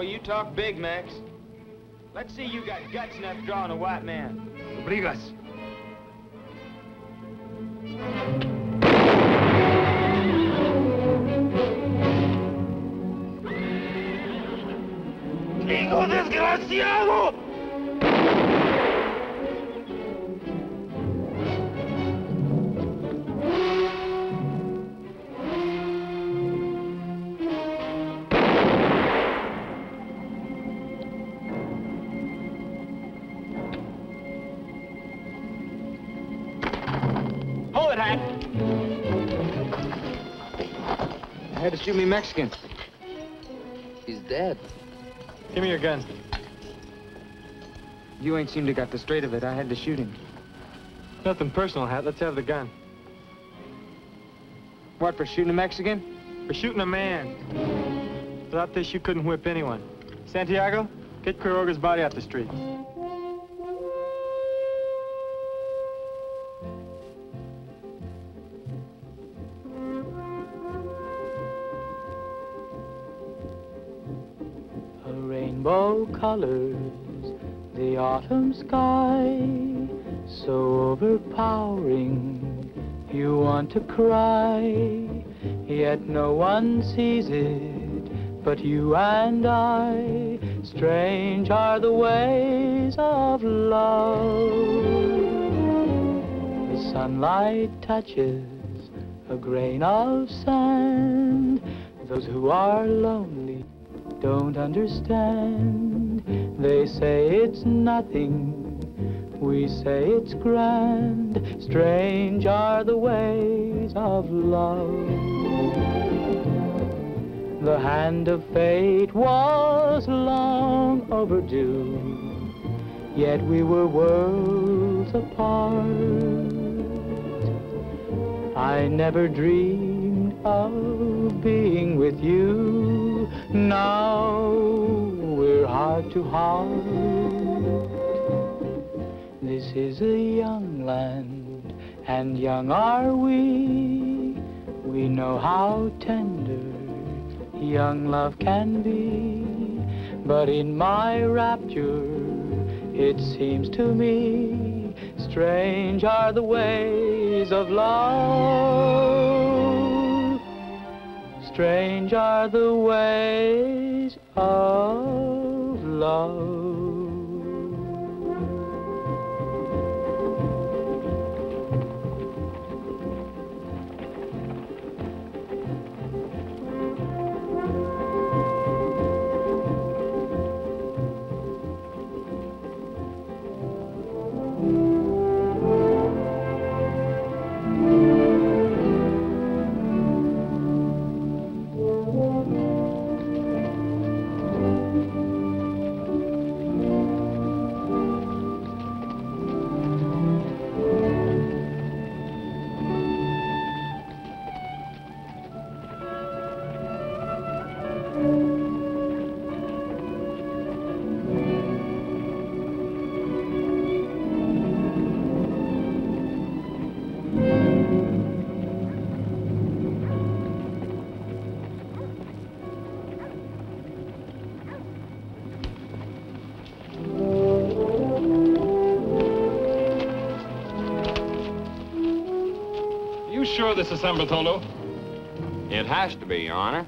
Oh, you talk big, Max. Let's see you got guts enough drawing a white man. Obrigas. ¡Hijo desgraciado! Hold it, Hack. I had to shoot me Mexican. He's dead. Give me your gun. You ain't seemed to got the straight of it. I had to shoot him. Nothing personal, Hat. Let's have the gun. What, for shooting a Mexican? For shooting a man. Without this, you couldn't whip anyone. Santiago, get Quiroga's body off the street. Rainbow colors the autumn sky, so overpowering you want to cry, yet no one sees it but you and I. Strange are the ways of love. The sunlight touches a grain of sand. Those who are lonely don't understand. They say it's nothing, we say it's grand. Strange are the ways of love. The hand of fate was long overdue, yet we were worlds apart. I never dreamed of being with you. Now we're heart to heart. This is a young land, and young are we. We know how tender young love can be. But in my rapture, it seems to me, strange are the ways of love. Strange are the ways of love. Sure this is San Bartolo? It has to be, Your Honor.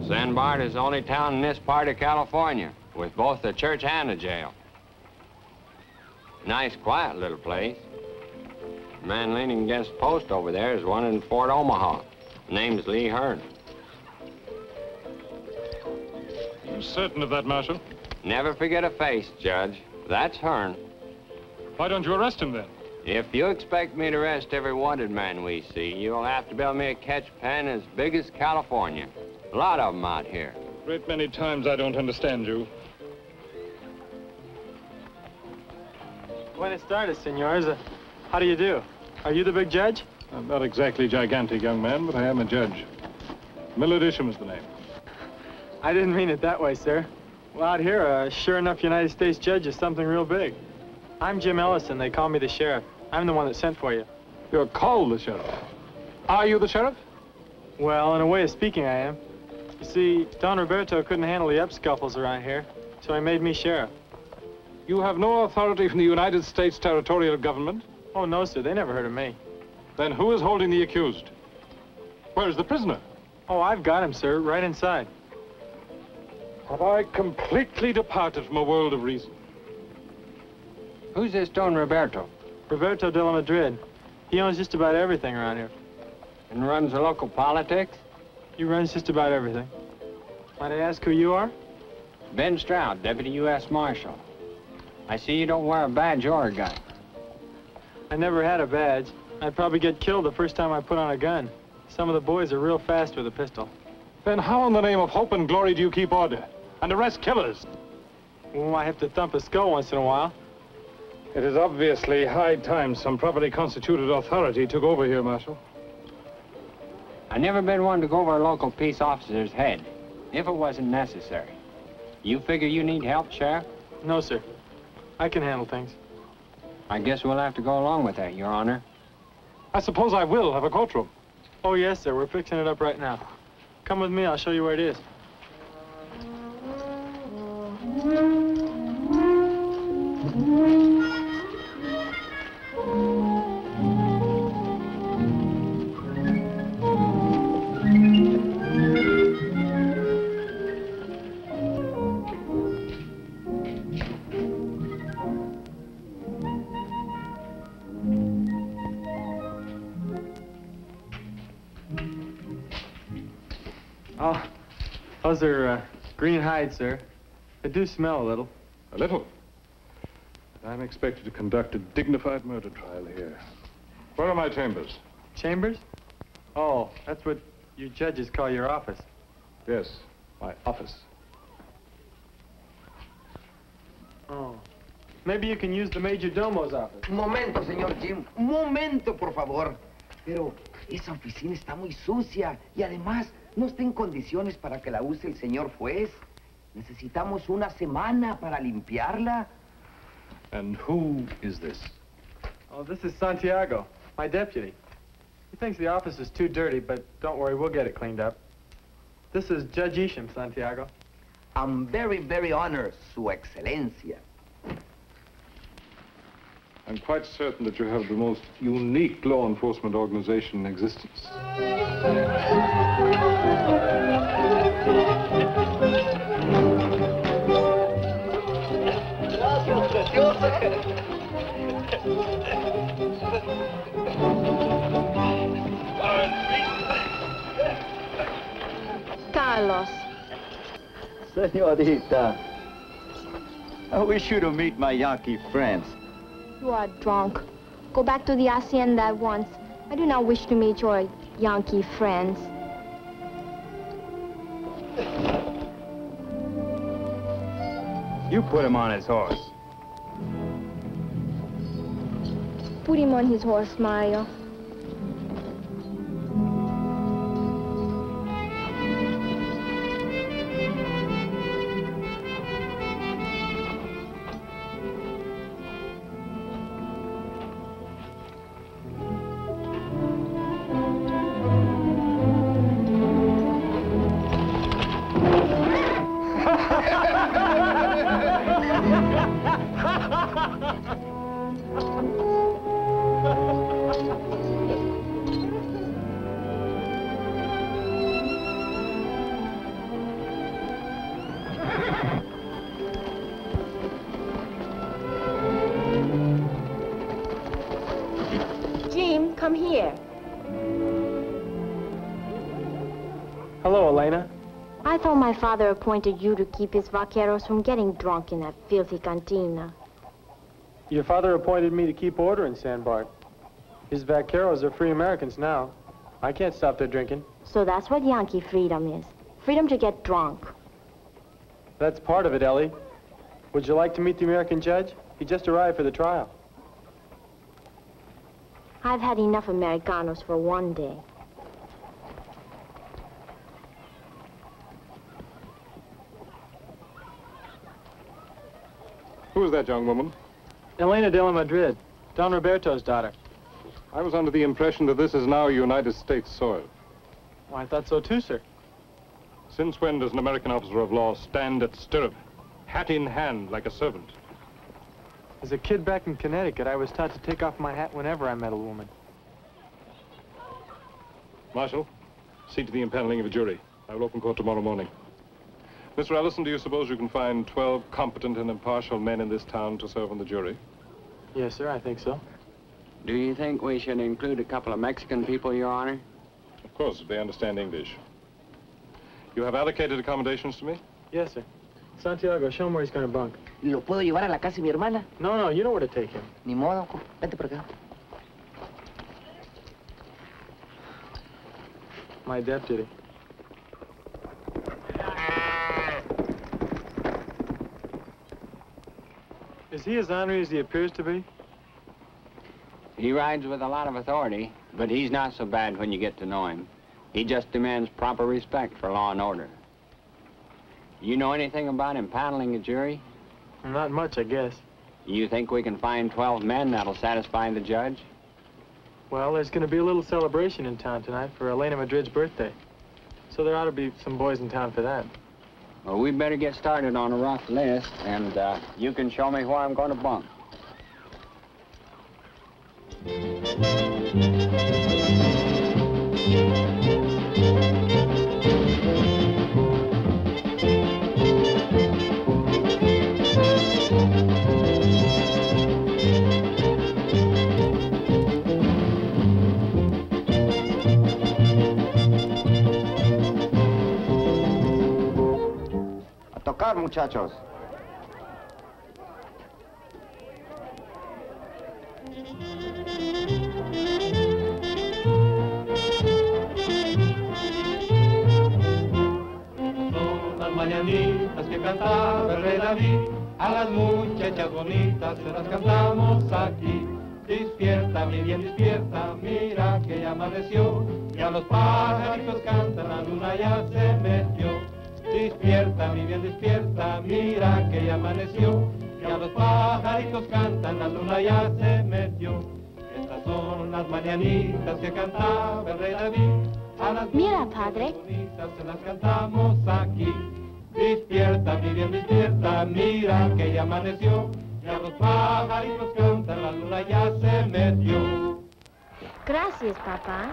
San Bart is the only town in this part of California with both a church and a jail. Nice, quiet little place. The man leaning against the post over there is one in Fort Omaha. Name's Lee Hearn. You certain of that, Marshal? Never forget a face, Judge. That's Hearn. Why don't you arrest him then? If you expect me to arrest every wanted man we see, you'll have to build me a catch pen as big as California. A lot of them out here. Great many times I don't understand you. Buenas tardes, senors. How do you do? Are you the big judge? I'm not exactly gigantic, young man, but I am a judge. Millard Isham is the name. I didn't mean it that way, sir. Well, out here, sure enough, United States judge is something real big. I'm Jim Ellison. They call me the sheriff. I'm the one that sent for you. You're called the sheriff. Are you the sheriff? Well, in a way of speaking, I am. You see, Don Roberto couldn't handle the up-scuffles around here, so he made me sheriff. You have no authority from the United States territorial government? Oh, no, sir. They never heard of me. Then who is holding the accused? Where's the prisoner? Oh, I've got him, sir, right inside. Have I completely departed from a world of reason? Who's this Don Roberto? Roberto de la Madrid. He owns just about everything around here. And runs the local politics? He runs just about everything. Might I ask who you are? Ben Stroud, Deputy U.S. Marshal. I see you don't wear a badge or a gun. I never had a badge. I'd probably get killed the first time I put on a gun. Some of the boys are real fast with a pistol. Then how in the name of hope and glory do you keep order and arrest killers? Well, I have to thump a skull once in a while. It is obviously high time some properly constituted authority took over here, Marshal. I've never been one to go over a local peace officer's head, if it wasn't necessary. You figure you need help, Sheriff? No, sir. I can handle things. I guess we'll have to go along with that, Your Honor. I suppose I will have a courtroom. Oh, yes, sir. We're fixing it up right now. Come with me. I'll show you where it is. Oh, those are green hides, sir. They do smell a little. A little. I'm expected to conduct a dignified murder trial here. Where are my chambers? Chambers? Oh, that's what you judges call your office. Yes, my office. Oh. Maybe you can use the Major Domo's office. Un momento, señor Jim. Un momento, por favor. Pero esa oficina está muy sucia y además no está en condiciones para que la use el señor juez. Necesitamos una semana para limpiarla. And who is this? Oh, this is Santiago, my deputy. He thinks the office is too dirty, but don't worry, we'll get it cleaned up. This is Judge Isham, Santiago. I'm very, very honored, Su Excelencia. I'm quite certain that you have the most unique law enforcement organization in existence. Carlos. Senorita, I wish you to meet my Yankee friends. You are drunk. Go back to the hacienda at once. I do not wish to meet your Yankee friends. You put him on his horse. Put him on his horse, Mario. Jim, come here. Hello, Elena. I thought my father appointed you to keep his vaqueros from getting drunk in that filthy cantina. Your father appointed me to keep order in San Bart. His vaqueros are free Americans now. I can't stop their drinking. So that's what Yankee freedom is. Freedom to get drunk. That's part of it, Ellie. Would you like to meet the American judge? He just arrived for the trial. I've had enough Americanos for one day. Who is that young woman? Elena de la Madrid, Don Roberto's daughter. I was under the impression that this is now United States soil. Well, I thought so too, sir. Since when does an American officer of law stand at stirrup, hat in hand, like a servant? As a kid back in Connecticut, I was taught to take off my hat whenever I met a woman. Marshal, see to the impaneling of a jury. I will open court tomorrow morning. Mr. Ellison, do you suppose you can find 12 competent and impartial men in this town to serve on the jury? Yes, sir, I think so. Do you think we should include a couple of Mexican people, Your Honor? Of course, if they understand English. You have allocated accommodations to me? Yes, sir. Santiago, show him where he's going to bunk. ¿Lo puedo llevar a la casa de mi hermana? No, you know where to take him. Ni modo, vete por acá. My deputy. Is he as ornery as he appears to be? He rides with a lot of authority, but he's not so bad when you get to know him. He just demands proper respect for law and order. You know anything about impaneling a jury? Not much, I guess. You think we can find 12 men that'll satisfy the judge? Well, there's going to be a little celebration in town tonight for Elena Madrid's birthday. So there ought to be some boys in town for that. Well, we better get started on a rough list, and you can show me where I'm going to bunk. A tocar, muchachos. Mañanitas que cantaba el rey David, a las muchachas bonitas se las cantamos aquí. Despierta, mi bien, despierta, mira que ya amaneció, ya los pajaritos cantan, la luna ya se metió. Despierta, mi bien, despierta, mira que ya amaneció, ya los pajaritos cantan, la luna ya se metió. Estas son las mañanitas que cantaba el rey David, a las Mira, padre. bonitas se las cantamos aquí. Despierta, mi bien, despierta, mira que ya amaneció, ya los pajaritos cantan, la luna ya se metió. Gracias, papá.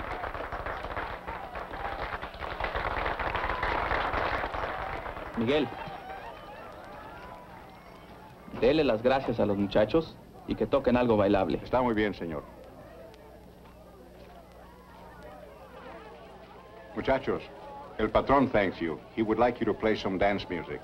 Miguel, dele las gracias a los muchachos y que toquen algo bailable. Está muy bien, señor. Muchachos, el patrón thanks you. He would like you to play some dance music.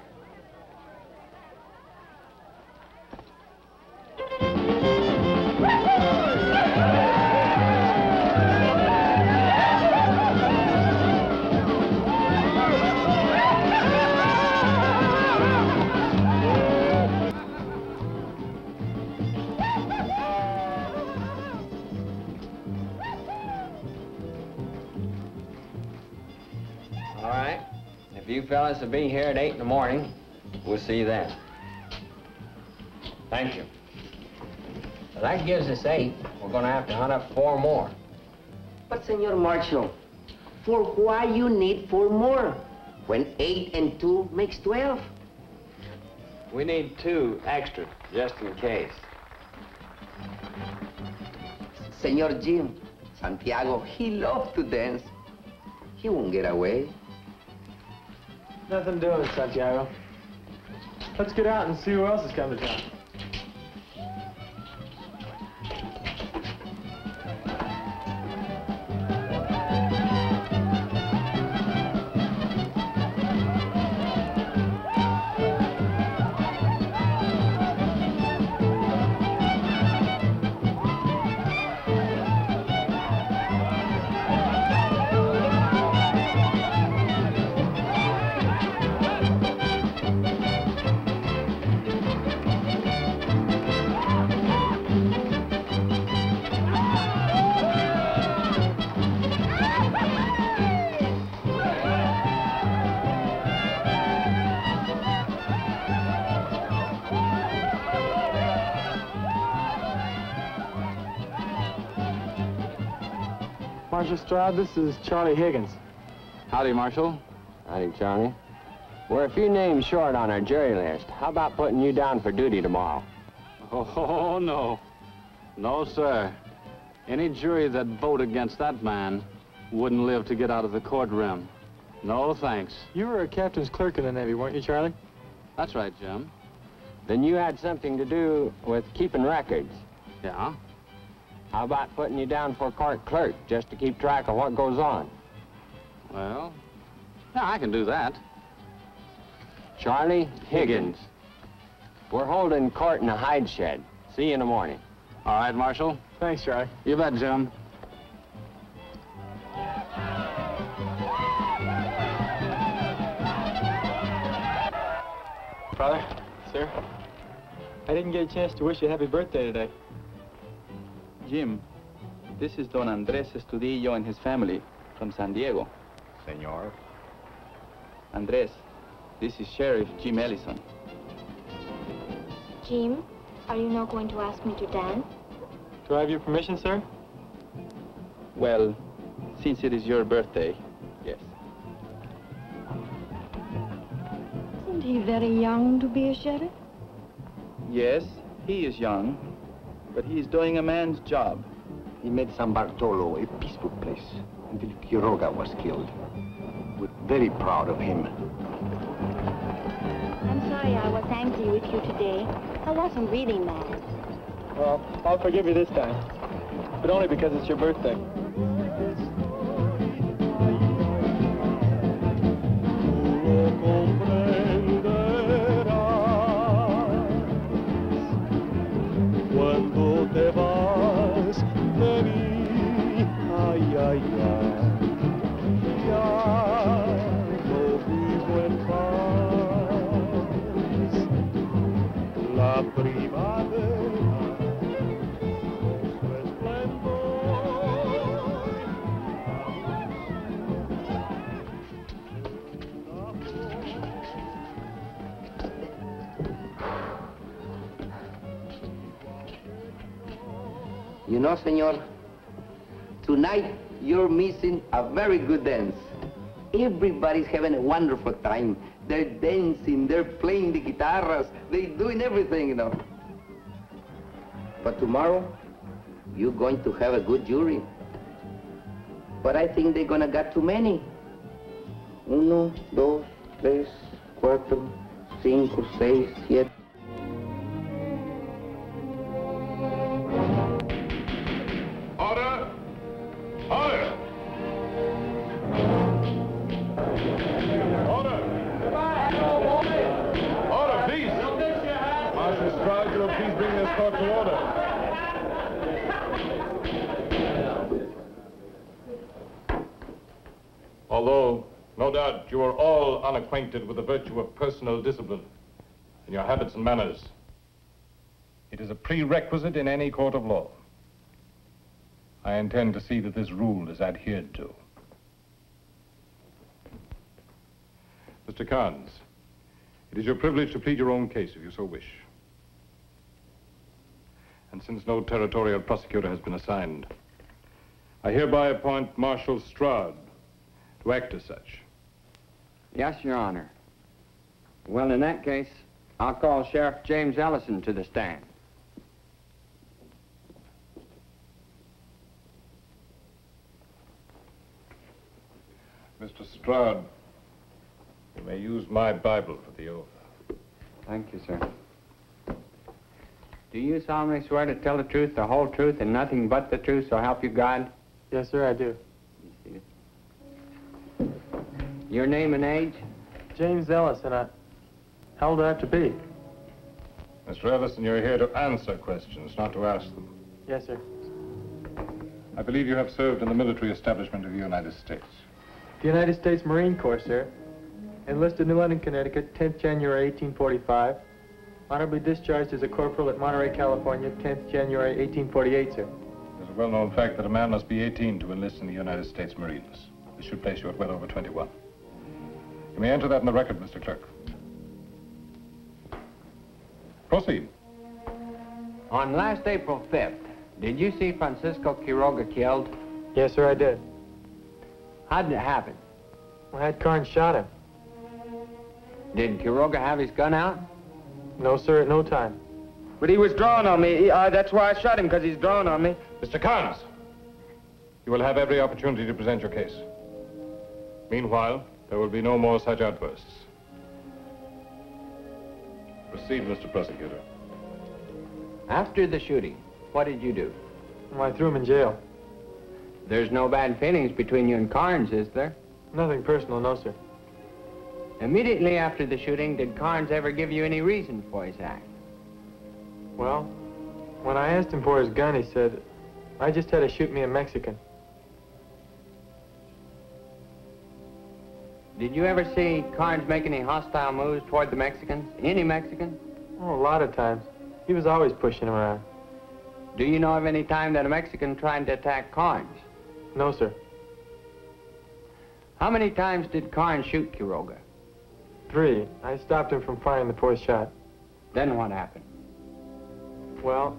All right. If you fellas will be here at 8 in the morning, we'll see you then. Thank you. Well, that gives us 8. We're going to have to hunt up 4 more. But, Senor Marshal, for why you need 4 more? When 8 and 2 makes 12. We need 2 extra, just in case. Senor Jim, Santiago, he loves to dance. He won't get away. Nothing doing, Santiago. Let's get out and see who else has come to town. Marshal Stroud. This is Charlie Higgins. Howdy, Marshal. Howdy, Charlie. We're a few names short on our jury list. How about putting you down for duty tomorrow? Oh, no. No, sir. Any jury that vote against that man wouldn't live to get out of the courtroom. No, thanks. You were a captain's clerk in the Navy, weren't you, Charlie? That's right, Jim. Then you had something to do with keeping records. Yeah? How about putting you down for court clerk, just to keep track of what goes on? Well, yeah, I can do that. Charlie Higgins. We're holding court in a hide shed. See you in the morning. All right, Marshal. Thanks, Charlie. You bet, Jim. Father, sir, I didn't get a chance to wish you a happy birthday today. Jim, this is Don Andres Estudillo and his family from San Diego. Senor. Andres, this is Sheriff Jim Ellison. Jim, are you not going to ask me to dance? Do I have your permission, sir? Well, since it is your birthday, yes. Isn't he very young to be a sheriff? Yes, he is young, but he is doing a man's job. He made San Bartolo a peaceful place until Quiroga was killed. We're very proud of him. I'm sorry I was angry with you today. I wasn't really mad. Well, I'll forgive you this time, but only because it's your birthday. Cuando te vas de mí, ay, ay, ay, ya no vivo en paz. La primavera con su esplendor. You know, senor, tonight you're missing a very good dance. Everybody's having a wonderful time. They're dancing, they're playing the guitarras, they're doing everything, you know. But tomorrow, you're going to have a good jury. But I think they're gonna get too many. 1, 2, 3, 4, 5, 6, 7. Order! Order! Order! Order, please! Marshal Stroud, will you please bring this court to order? Although, no doubt, you are all unacquainted with the virtue of personal discipline in your habits and manners, it is a prerequisite in any court of law. I intend to see that this rule is adhered to. Mr. Carnes, it is your privilege to plead your own case if you so wish. And since no territorial prosecutor has been assigned, I hereby appoint Marshal Stroud to act as such. Yes, Your Honor. Well, in that case, I'll call Sheriff James Ellison to the stand. Mr. Stroud, you may use my Bible for the oath. Thank you, sir. Do you solemnly swear to tell the truth, the whole truth, and nothing but the truth, so help you God? Yes, sir, I do. Your name and age? James Ellison. How old do I have to be? Mr. Ellison, you're here to answer questions, not to ask them. Yes, sir. I believe you have served in the military establishment of the United States. The United States Marine Corps, sir. Enlisted New London, Connecticut, 10th January, 1845. Honorably discharged as a corporal at Monterey, California, 10th January, 1848, sir. It's a well-known fact that a man must be 18 to enlist in the United States Marines. This should place you at well over 21. You may enter that in the record, Mr. Clerk. Proceed. On last April 5th, did you see Francisco Quiroga killed? Yes, sir, I did. How did it happen? Well, that Carnes shot him. Did Quiroga have his gun out? No, sir, at no time. But he was drawing on me. That's why I shot him, because he's drawing on me. Mr. Carnes, you will have every opportunity to present your case. Meanwhile, there will be no more such outbursts. Proceed, Mr. Prosecutor. After the shooting, what did you do? Well, I threw him in jail. There's no bad feelings between you and Carnes, is there? Nothing personal, no, sir. Immediately after the shooting, did Carnes ever give you any reason for his act? Well, when I asked him for his gun, he said, I just had to shoot me a Mexican. Did you ever see Carnes make any hostile moves toward the Mexicans? Any Mexicans? Oh, a lot of times. He was always pushing him around. Do you know of any time that a Mexican tried to attack Carnes? No, sir. How many times did Carnes shoot Quiroga? 3. I stopped him from firing the 4th shot. Then what happened? Well,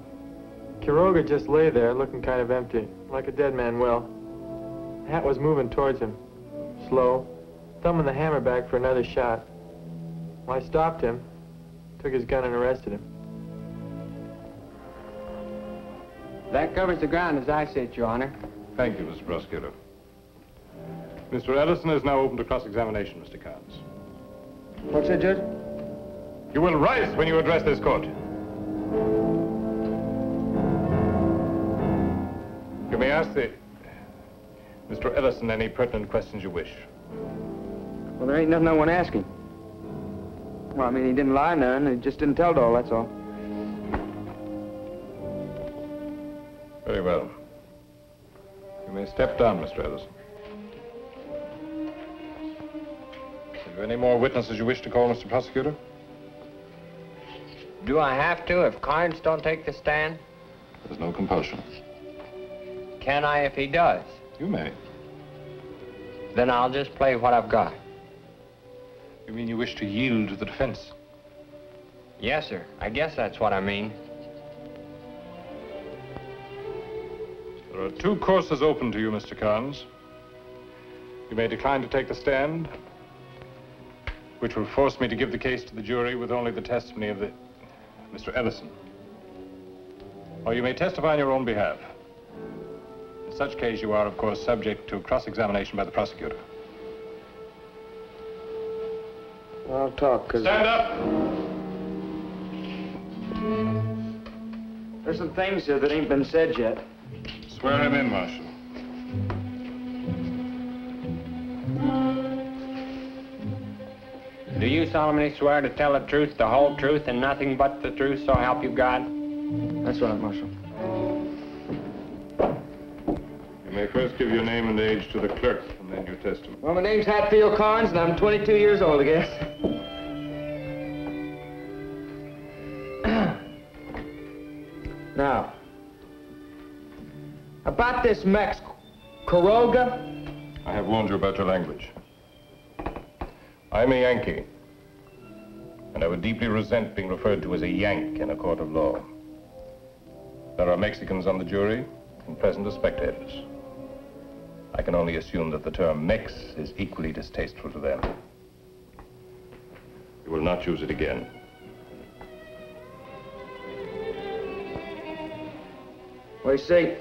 Quiroga just lay there looking kind of empty, like a dead man will. The hat was moving towards him, slow, thumbing the hammer back for another shot. Well, I stopped him, took his gun and arrested him. That covers the ground as I see it, Your Honor. Thank you, Mr. Prosecutor. Mr. Ellison is now open to cross-examination, Mr. Carnes. What's that, Judge? You will rise when you address this court. You may ask Mr. Ellison any pertinent questions you wish. Well, there ain't nothing I want to ask him. Well, I mean, he didn't lie none. He just didn't tell it all, that's all. Very well. You may step down, Mr. Ellison. Have you any more witnesses you wish to call, Mr. Prosecutor? Do I have to if Carnes don't take the stand? There's no compulsion. Can I if he does? You may. Then I'll just play what I've got. You mean you wish to yield to the defense? Yes, sir. I guess that's what I mean. There are 2 courses open to you, Mr. Carnes. You may decline to take the stand, which will force me to give the case to the jury with only the testimony of Mr. Ellison. Or you may testify on your own behalf. In such case, you are, of course, subject to cross-examination by the prosecutor. I'll talk, because... Stand up! There's some things here that ain't been said yet. Swear him in, Marshal. Do you solemnly swear to tell the truth, the whole truth, and nothing but the truth, so help you God? That's right, Marshal. You may first give your name and age to the clerk, and then your testimony. Well, my name's Hatfield Carnes, and I'm 22 years old, I guess. Now, about this Mex Quiroga. I have warned you about your language. I'm a Yankee, and I would deeply resent being referred to as a Yank in a court of law. There are Mexicans on the jury, and present as spectators. I can only assume that the term Mex is equally distasteful to them. You will not use it again. Well, you see,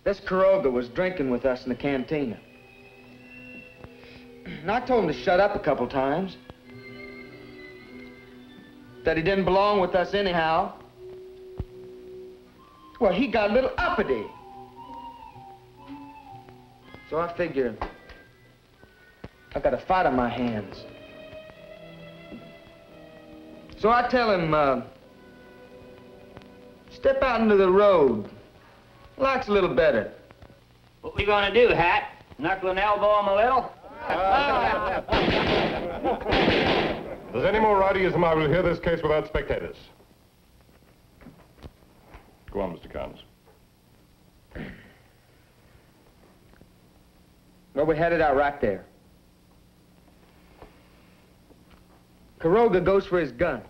this Quiroga was drinking with us in the cantina. And I told him to shut up a couple times. That he didn't belong with us anyhow. Well, he got a little uppity. So I figured I got a fight on my hands. So I tell him, step out into the road. Likes a little better. What we gonna do, Hat? Knuckle and elbow him a little? If there's any more rowdyism, I will hear this case without spectators. Go on, Mr. Carnes. Well, we had it out right there. Quiroga goes for his gun.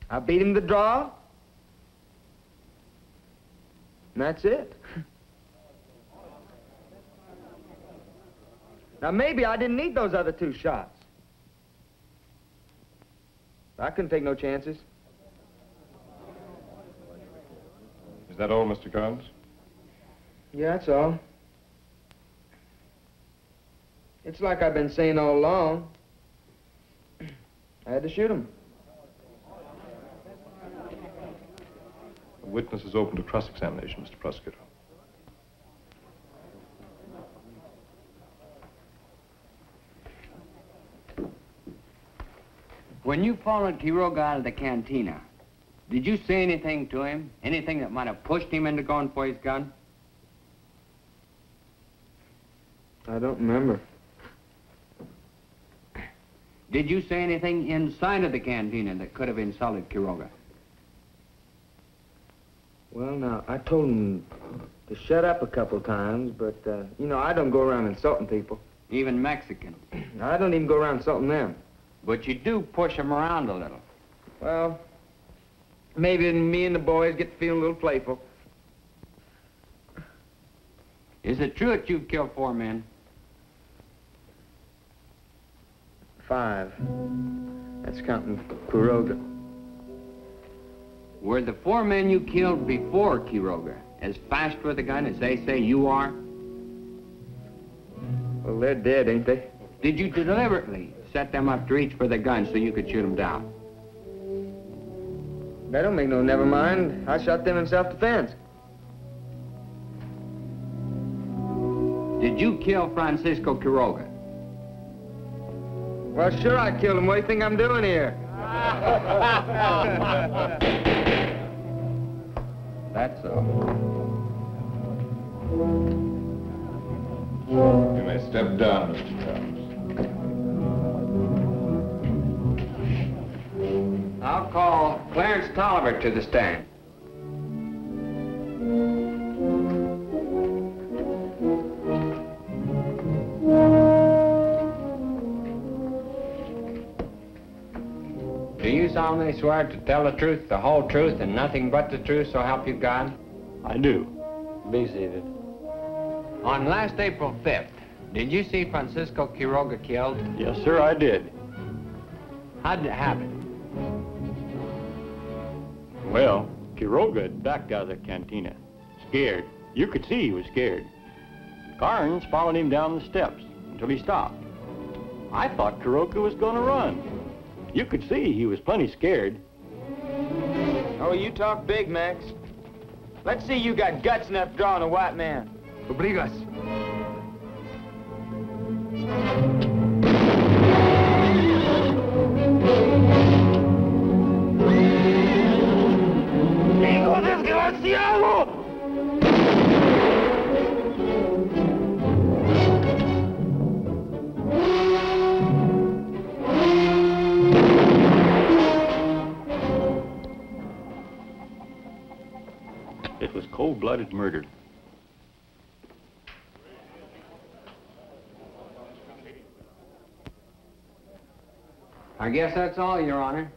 I beat him the draw. And that's it. Now, maybe I didn't need those other 2 shots. I couldn't take no chances. Is that all, Mr. Carnes? Yeah, that's all. It's like I've been saying all along. I had to shoot him. The witness is open to cross-examination, Mr. Prosecutor. When you followed Quiroga out of the cantina, did you say anything to him? Anything that might have pushed him into going for his gun? I don't remember. Did you say anything inside of the cantina that could have insulted Quiroga? Well, now, I told him to shut up a couple times, but, you know, I don't go around insulting people. Even Mexicans? I don't even go around insulting them. But you do push them around a little. Well, maybe me and the boys get to feeling a little playful. Is it true that you've killed 4 men? 5. That's counting Quiroga. Were the 4 men you killed before Quiroga as fast with a gun as they say you are? Well, they're dead, ain't they? Did you deliberately set them up to reach for the gun so you could shoot them down? That don't make no never mind. I shot them in self-defense. Did you kill Francisco Quiroga? Well, sure I killed him. What do you think I'm doing here? That's all. You may step down, Mr. Carnes. I'll call Clarence Tolliver to the stand. Do you solemnly swear to tell the truth, the whole truth, and nothing but the truth, so help you God? I do. Be seated. On last April 5th, did you see Francisco Quiroga killed? Yes, sir, I did. How did it happen? Well, Quiroga had backed out of the cantina, scared. You could see he was scared. Carnes followed him down the steps until he stopped. I thought Quiroga was going to run. You could see he was plenty scared. Oh, you talk big, Max. Let's see you got guts enough drawing a white man. Obligas. ¡Hijo desgraciado! It was cold-blooded murder. I guess that's all, Your Honor.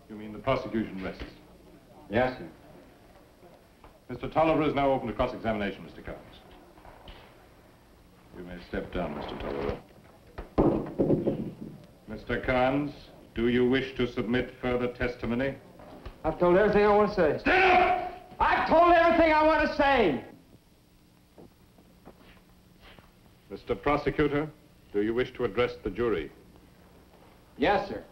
You mean the prosecution rests? Yes, sir. Mr. Tolliver is now open to cross-examination, Mr. Carnes. You may step down, Mr. Tolliver. Mr. Carnes, do you wish to submit further testimony? I've told everything I want to say. Stand up! I've told everything I want to say! Mr. Prosecutor, do you wish to address the jury? Yes, sir.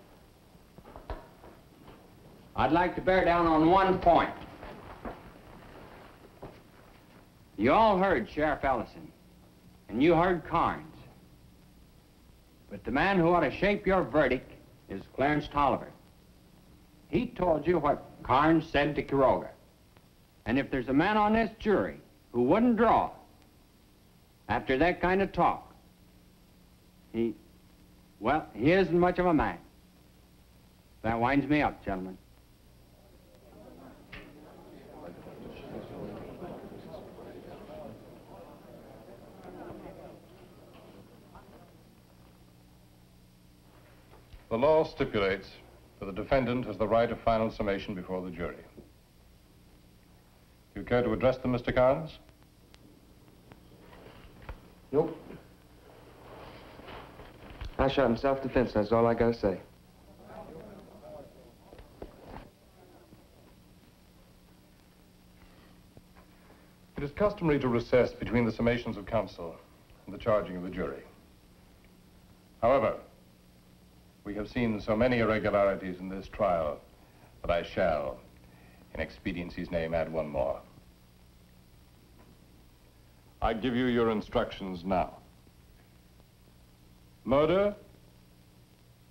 I'd like to bear down on one point. You all heard Sheriff Ellison, and you heard Carnes. But the man who ought to shape your verdict is Clarence Tolliver. He told you what Carnes said to Quiroga. And if there's a man on this jury who wouldn't draw after that kind of talk, he isn't much of a man. That winds me up, gentlemen. The law stipulates that the defendant has the right of final summation before the jury. Do you care to address them, Mr. Carnes? Nope. I shot in self-defense, that's all I gotta say. It is customary to recess between the summations of counsel and the charging of the jury. However, we have seen so many irregularities in this trial that I shall, in expediency's name, add one more. I give you your instructions now. Murder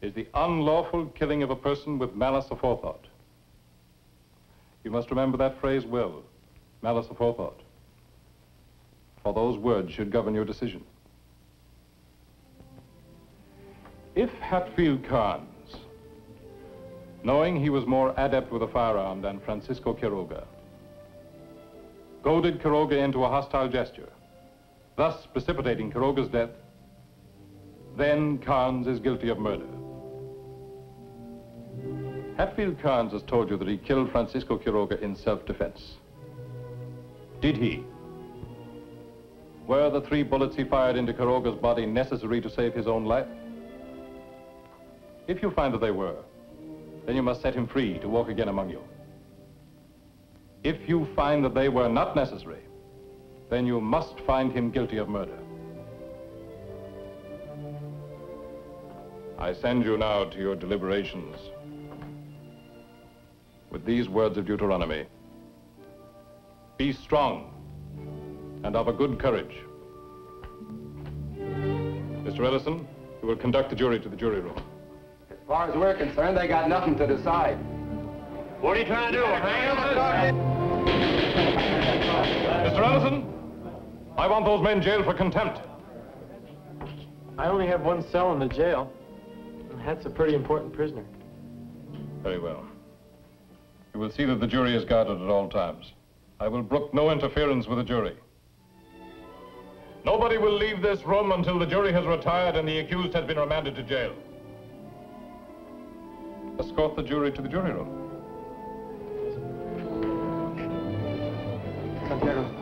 is the unlawful killing of a person with malice aforethought. You must remember that phrase well, malice aforethought, for those words should govern your decision. If Hatfield Carnes, knowing he was more adept with a firearm than Francisco Quiroga, goaded Quiroga into a hostile gesture, thus precipitating Quiroga's death, then Carnes is guilty of murder. Hatfield Carnes has told you that he killed Francisco Quiroga in self-defense. Did he? Were the 3 bullets he fired into Quiroga's body necessary to save his own life? If you find that they were, then you must set him free to walk again among you. If you find that they were not necessary, then you must find him guilty of murder. I send you now to your deliberations with these words of Deuteronomy. Be strong and of a good courage. Mr. Ellison, you will conduct the jury to the jury room. As far as we're concerned, they got nothing to decide. What are you trying to do, hang Mr. Ellison, I want those men jailed for contempt. I only have one cell in the jail. That's a pretty important prisoner. Very well. You will see that the jury is guarded at all times. I will brook no interference with the jury. Nobody will leave this room until the jury has retired and the accused has been remanded to jail. Escort the jury to the jury room. Santiago.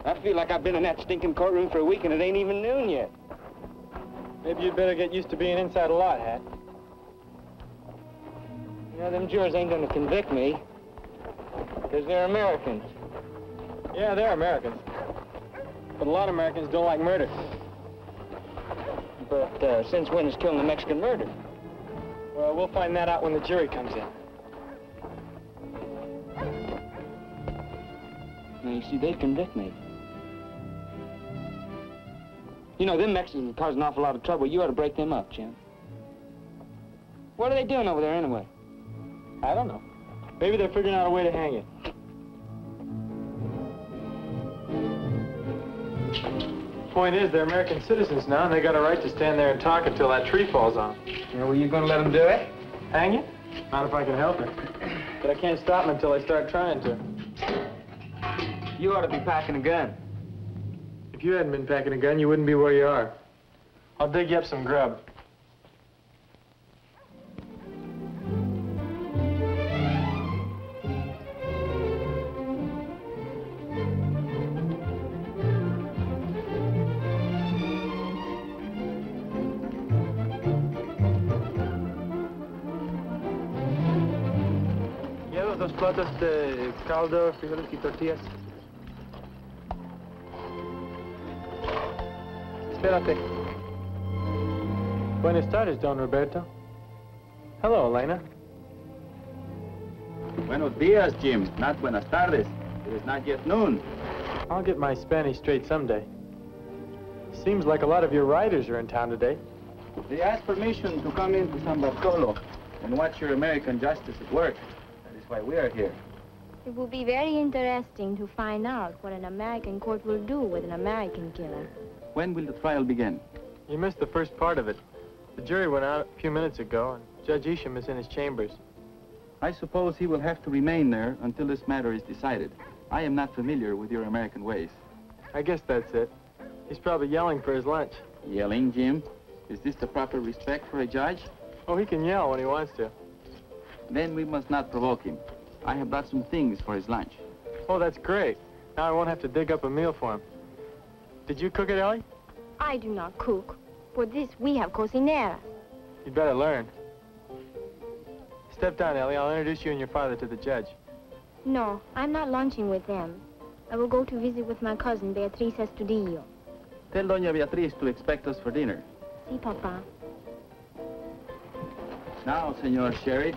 I feel like I've been in that stinking courtroom for a week and it ain't even noon yet. Maybe you'd better get used to being inside a lot, Hat. You know, them jurors ain't gonna convict me. Because they're Americans. Yeah, they're Americans. But a lot of Americans don't like murder. But since when is killing a Mexican murder? Well, we'll find that out when the jury comes in. Now, you see, they'd convict me. You know, them Mexicans cause an awful lot of trouble. You ought to break them up, Jim. What are they doing over there, anyway? I don't know. Maybe they're figuring out a way to hang you. Point is, they're American citizens now, and they got a right to stand there and talk until that tree falls on. Yeah, well, you gonna let them do it? Hang you? Not if I can help it. But I can't stop them until I start trying to. You ought to be packing a gun. If you hadn't been packing a gun, you wouldn't be where you are. I'll dig you up some grub. ¿Llevas 2 platos de caldo, frijoles y tortillas? Espérate. Buenas tardes, Don Roberto. Hello, Elena. Buenos días, Jim. Not buenas tardes. It is not yet noon. I'll get my Spanish straight someday. Seems like a lot of your riders are in town today. They asked permission to come into San Bartolo and watch your American justice at work. That is why we are here. It will be very interesting to find out what an American court will do with an American killer. When will the trial begin? You missed the first part of it. The jury went out a few minutes ago, and Judge Isham is in his chambers. I suppose he will have to remain there until this matter is decided. I am not familiar with your American ways. I guess that's it. He's probably yelling for his lunch. Yelling, Jim? Is this the proper respect for a judge? Oh, he can yell when he wants to. Then we must not provoke him. I have brought some things for his lunch. Oh, that's great. Now I won't have to dig up a meal for him. Did you cook it, Ellie? I do not cook. For this, we have cocineras. You'd better learn. Step down, Ellie. I'll introduce you and your father to the judge. No, I'm not lunching with them. I will go to visit with my cousin, Beatriz Estudillo. Tell Doña Beatriz to expect us for dinner. Si, Papa. Now, Senor Sheriff,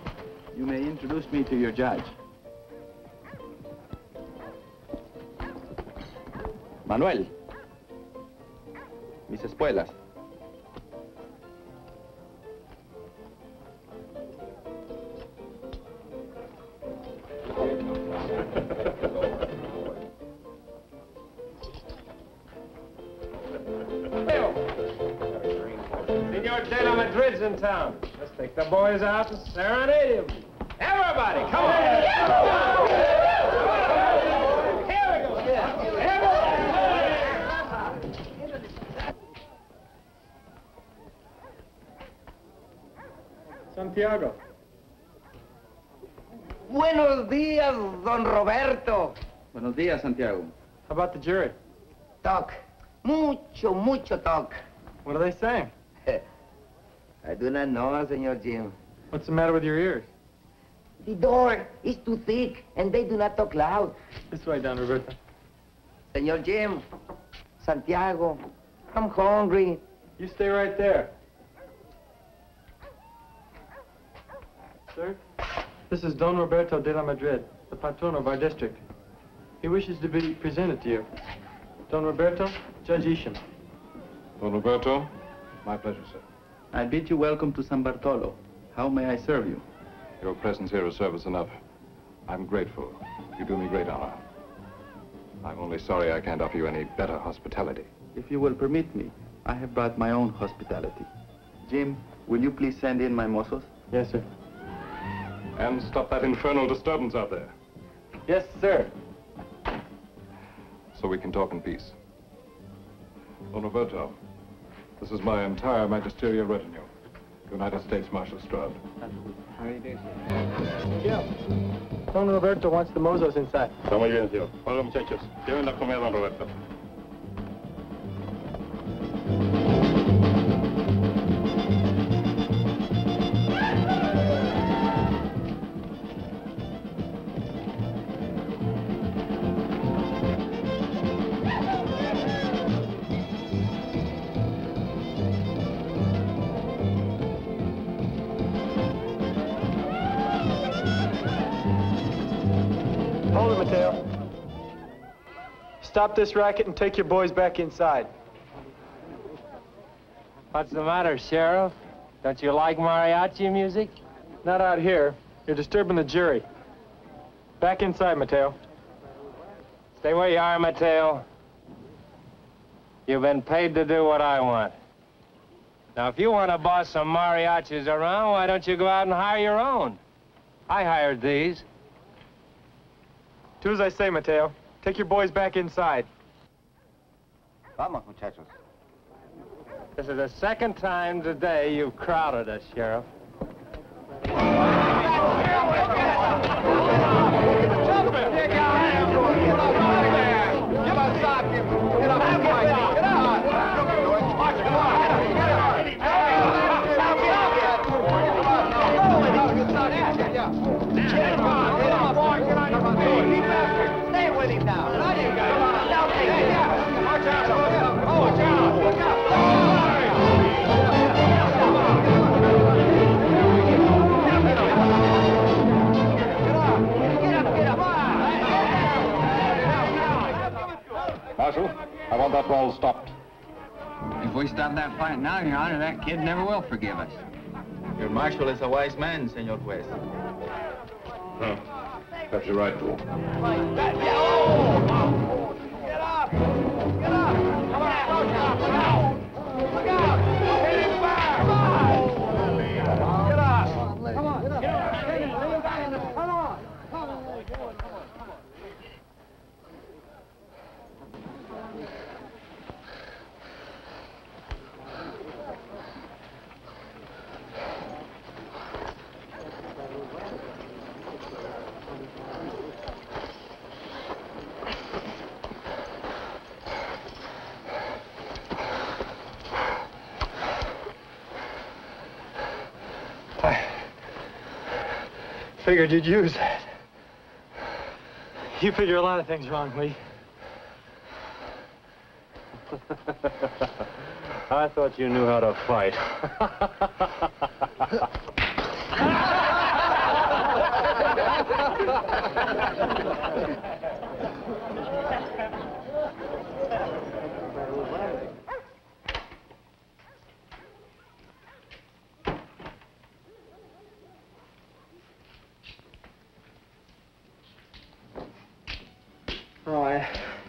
you may introduce me to your judge. Manuel. Mis espuelas. Senor de la Madrid's in town. Let's take the boys out and serenade him. Everybody, come on! Here we go! Santiago. Buenos días, don Roberto. Buenos días, Santiago. How about the jury? Talk. Mucho talk. What are they saying? I do not know, Senor Jim. What's the matter with your ears? The door is too thick, and they do not talk loud. This way, Don Roberto. Senor Jim, Santiago, I'm hungry. You stay right there. Sir, this is Don Roberto de la Madrid, the patron of our district. He wishes to be presented to you. Don Roberto, Judge Isham. Don Roberto, my pleasure, sir. I bid you welcome to San Bartolo. How may I serve you? Your presence here is service enough. I'm grateful. You do me great honor. I'm only sorry I can't offer you any better hospitality. If you will permit me, I have brought my own hospitality. Jim, will you please send in my mozos? Yes, sir. And stop that infernal disturbance out there. Yes, sir. So we can talk in peace. Don Roberto, this is my entire magisterial retinue. United States Marshal Stroud. How do you do, Miguel, Don Roberto wants the mozos inside. Está muy bien, tío. Hola, muchachos. Lleven la comida, Don Roberto. Hold it, Mateo. Stop this racket and take your boys back inside. What's the matter, Sheriff? Don't you like mariachi music? Not out here. You're disturbing the jury. Back inside, Mateo. Stay where you are, Mateo. You've been paid to do what I want. Now, if you want to boss some mariachis around, why don't you go out and hire your own? I hired these. Do as I say, Mateo. Take your boys back inside. Vamos, muchachos. This is the second time today you've crowded us, Sheriff. Stay with him now. Marshal, I want that brawl stopped. If we stop that fight now, Your Honor, that kid never will forgive us. Your marshal is a wise man, Senor Juez. Perhaps you're right, Bull. Get up! Get up! Come on! Look out! figured you'd use that. You figure a lot of things wrong, Lee. I thought you knew how to fight. Oh, I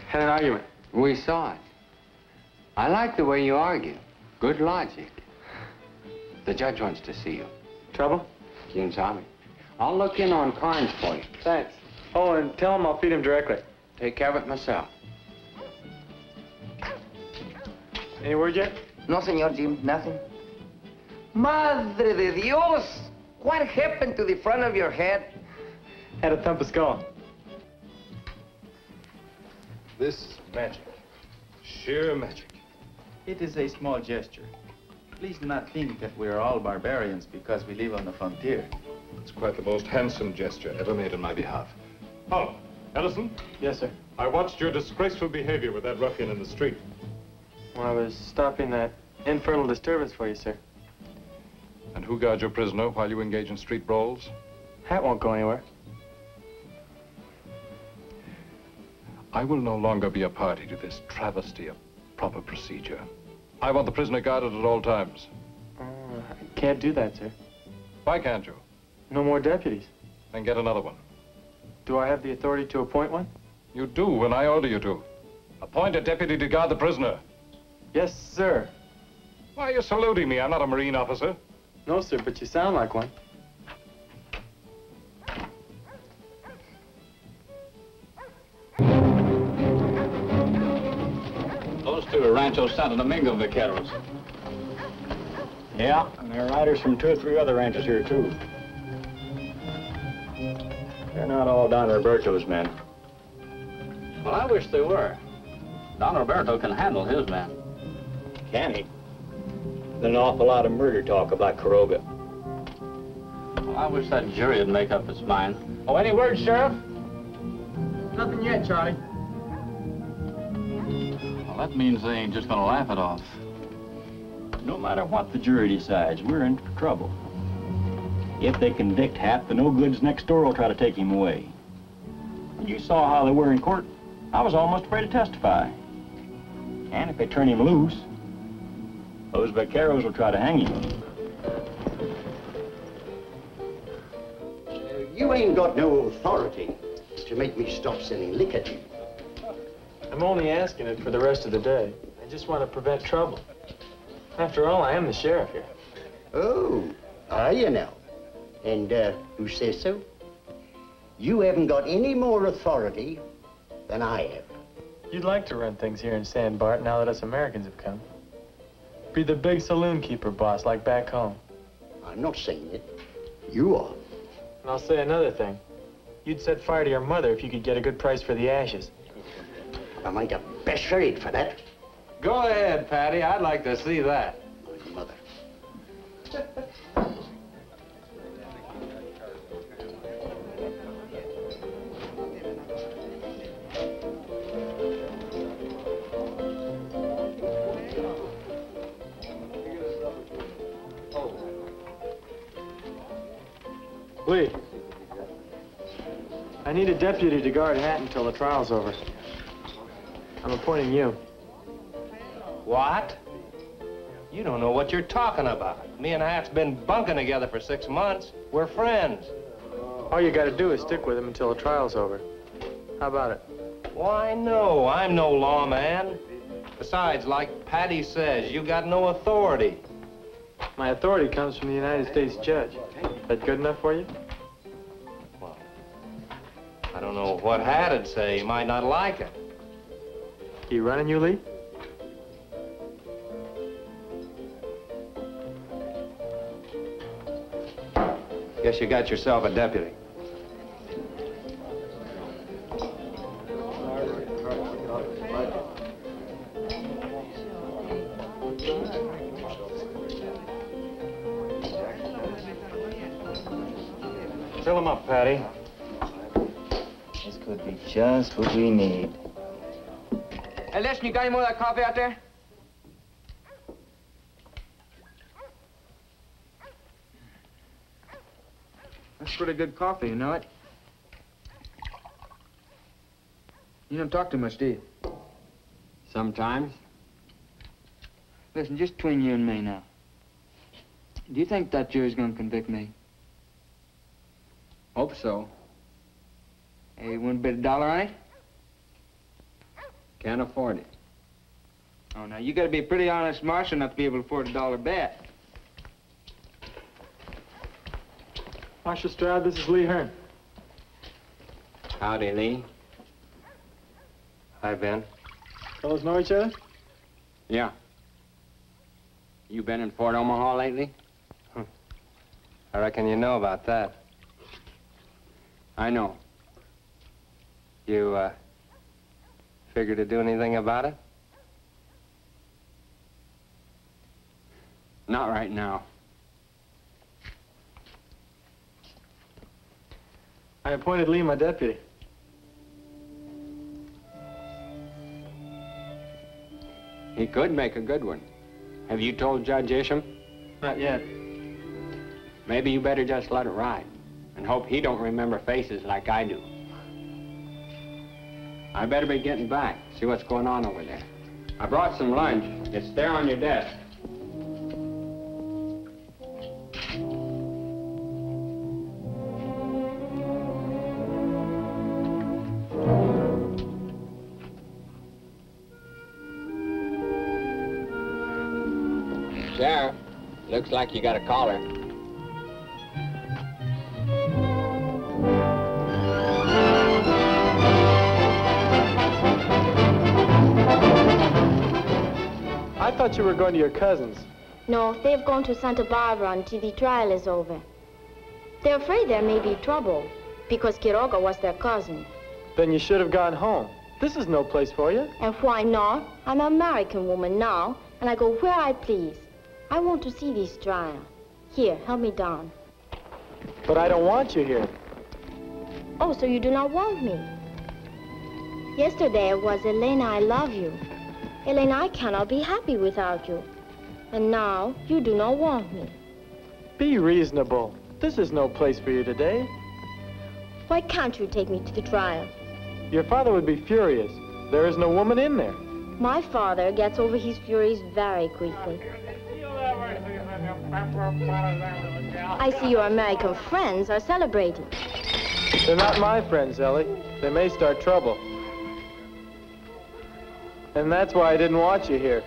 had an argument. We saw it. I like the way you argue. Good logic. The judge wants to see you. Trouble? Quien sabe. I'll look in on Carnes for you. Thanks. Oh, and tell him I'll feed him directly. Take care of it myself. Any word yet? No, Senor Jim, nothing. Madre de Dios! What happened to the front of your head? Had a thump of skull. This is magic. Sheer magic. It is a small gesture. Please do not think that we are all barbarians because we live on the frontier. It's quite the most handsome gesture ever made on my behalf. Oh, Ellison? Yes, sir. I watched your disgraceful behavior with that ruffian in the street. Well, I was stopping that infernal disturbance for you, sir. And who guards your prisoner while you engage in street brawls? Hat won't go anywhere. I will no longer be a party to this travesty of proper procedure. I want the prisoner guarded at all times. I can't do that, sir. Why can't you? No more deputies. Then get another one. Do I have the authority to appoint one? You do when I order you to. Appoint a deputy to guard the prisoner. Yes, sir. Why are you saluting me? I'm not a Marine officer. No, sir, but you sound like one. Those two are Rancho Santo Domingo vaqueros. Yeah, and there are riders from 2 or 3 other ranches here, too. They're not all Don Roberto's men. Well, I wish they were. Don Roberto can handle his men. Can he? There's an awful lot of murder talk about Quiroga. Well, I wish that jury would make up its mind. Oh, any word, Sheriff? Nothing yet, Charlie. Well, that means they ain't just gonna laugh it off. No matter what the jury decides, we're in for trouble. If they convict Hap, the no-goods next door will try to take him away. You saw how they were in court. I was almost afraid to testify. And if they turn him loose, those vaqueros will try to hang him. You ain't got no authority to make me stop selling liquor to you. I'm only asking it for the rest of the day. I just want to prevent trouble. After all, I am the sheriff here. Oh, are you now? And who says so? You haven't got any more authority than I have. You'd like to run things here in San Bart now that us Americans have come. Be the big saloon keeper boss like back home. I'm not saying it. You are. And I'll say another thing. You'd set fire to your mother if you could get a good price for the ashes. I might have best sheriff for that. Go ahead, Patty. I'd like to see that. My mother. Lee, I need a deputy to guard Hat until the trial's over. I'm appointing you. What? You don't know what you're talking about. Me and Hat's been bunking together for 6 months. We're friends. All you gotta do is stick with him until the trial's over. How about it? Why, no. I'm no lawman. Besides, like Patty says, you got no authority. My authority comes from the United States judge. That good enough for you? Well, I don't know what Hat'd say. He might not like it. He running you, Lee? Guess you got yourself a deputy. Fill him up. off, Patty. This could be just what we need. Hey, listen, you got any more of that coffee out there? That's pretty good coffee, you know it? You don't talk too much, do you? Sometimes. Listen, just between you and me now. Do you think that jury's gonna convict me? Hope so. Hey, you want to bet $1 on it? Can't afford it. Oh, now, you gotta be a pretty honest marshal not to be able to afford a $1 bet. Marshal Stroud, this is Lee Hearn. Howdy, Lee. Hi, Ben. Fellows know each other? Yeah. You been in Fort Omaha lately? I reckon you know about that. I know. You, figure to do anything about it? Not right now. I appointed Lee my deputy. He could make a good one. Have you told Judge Isham? Not yet. Maybe you better just let it ride and hope he don't remember faces like I do. I better be getting back, see what's going on over there. I brought some lunch. It's there on your desk. Sheriff, looks like you got a caller. I thought you were going to your cousin's. No, they've gone to Santa Barbara until the trial is over. They're afraid there may be trouble because Quiroga was their cousin. Then you should have gone home. This is no place for you. And why not? I'm an American woman now, and I go where I please. I want to see this trial. Here, help me down. But I don't want you here. Oh, so you do not want me? Yesterday it was, Elena, I love you. Elena, I cannot be happy without you. And now you do not want me. Be reasonable. This is no place for you today. Why can't you take me to the trial? Your father would be furious. There is no woman in there. My father gets over his furies very quickly. I see your American friends are celebrating. They're not my friends, Ellie. They may start trouble. And that's why I didn't want you here.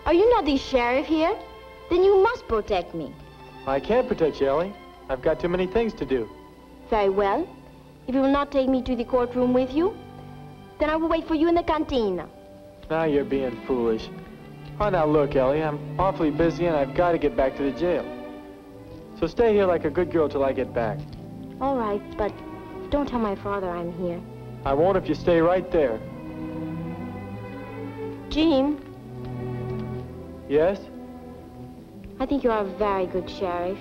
Are you not the sheriff here? Then you must protect me. I can't protect you, Ellie. I've got too many things to do. Very well. If you will not take me to the courtroom with you, then I will wait for you in the cantina. Now you're being foolish. Oh, now look, Ellie, I'm awfully busy and I've got to get back to the jail. So stay here like a good girl till I get back. All right, but don't tell my father I'm here. I won't if you stay right there. Jim? Yes? I think you are a very good sheriff.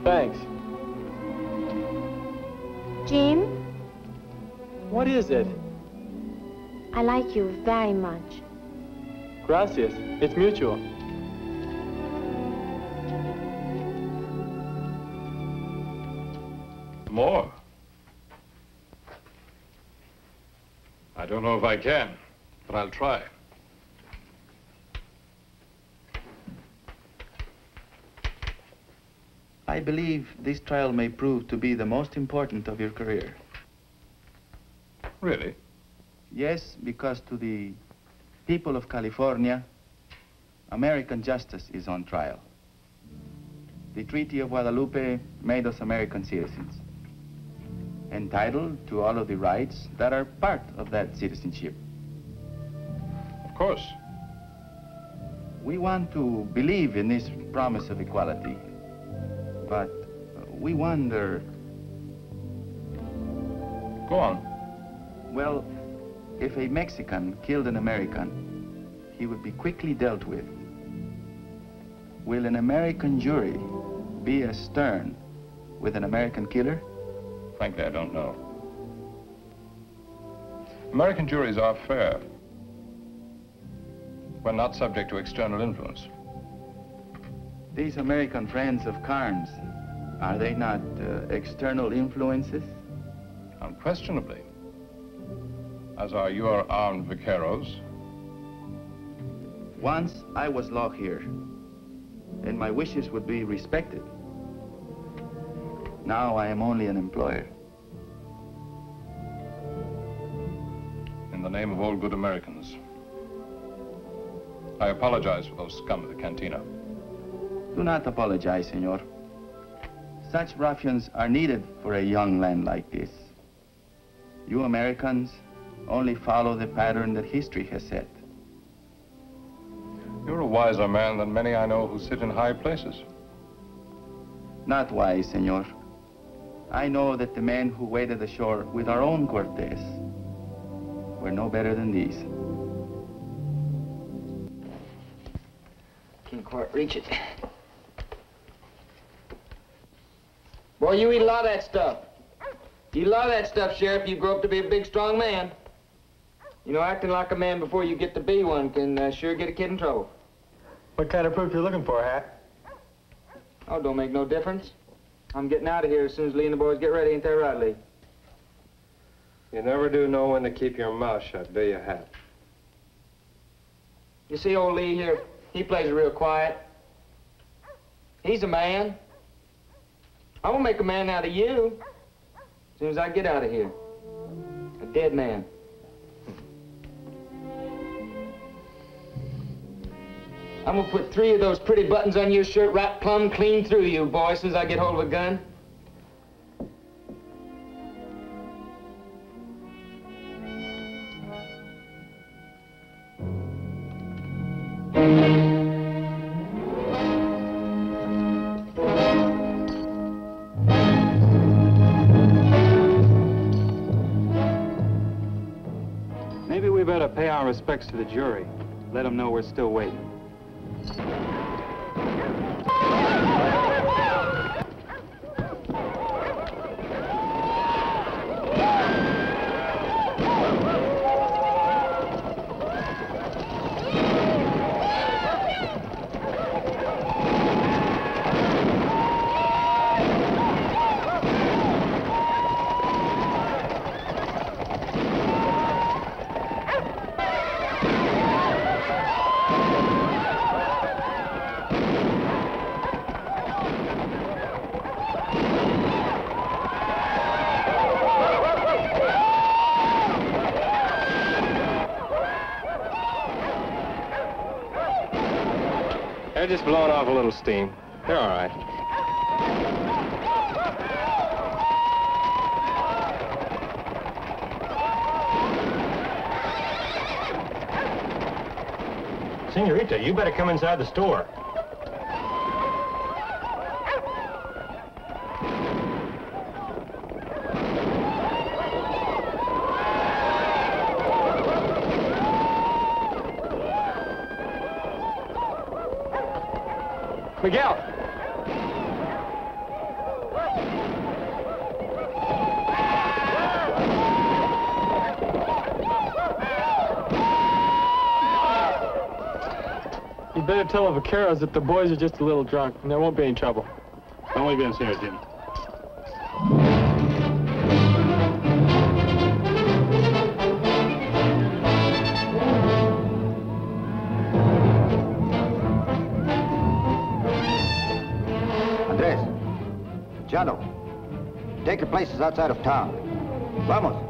Thanks. Jim? What is it? I like you very much. Gracias. It's mutual. More? I don't know if I can, but I'll try. I believe this trial may prove to be the most important of your career. Really? Yes, because to the people of California, American justice is on trial. The Treaty of Guadalupe made us American citizens, entitled to all of the rights that are part of that citizenship. Of course. We want to believe in this promise of equality, but we wonder... Go on. Well, if a Mexican killed an American, he would be quickly dealt with. Will an American jury be as stern with an American killer Frankly, I don't know. American juries are fair. We're not subject to external influence. These American friends of Carnes, are they not external influences? Unquestionably. As are your armed vaqueros. Once I was law here, and my wishes would be respected. Now I am only an employer. In the name of all good Americans, I apologize for those scum of the cantina. Do not apologize, senor. Such ruffians are needed for a young land like this. You Americans only follow the pattern that history has set. You're a wiser man than many I know who sit in high places. Not wise, senor. I know that the men who waded ashore with our own Cortez were no better than these. Can't quite reach it. Boy, you eat a lot of that stuff. You eat a lot of that stuff, Sheriff. You grow up to be a big, strong man. You know, acting like a man before you get to be one can sure get a kid in trouble. What kind of proof you looking for, Hat? Oh, don't make no difference. I'm getting out of here as soon as Lee and the boys get ready. Ain't that right, Lee? You never do know when to keep your mouth shut, do you, Hat? You see old Lee here? He plays real quiet. He's a man. I will make a man out of you as soon as I get out of here. A dead man. I'm gonna put 3 of those pretty buttons on your shirt right plumb clean through you, boy, as soon as I get hold of a gun. Maybe we better pay our respects to the jury. Let them know we're still waiting. They're just blowing off a little steam. They're all right. Senorita, you better come inside the store. Miguel! You better tell the vaqueros that the boys are just a little drunk and there won't be any trouble. Muy bien, señor Jim. Chano, take your places outside of town. Vamos.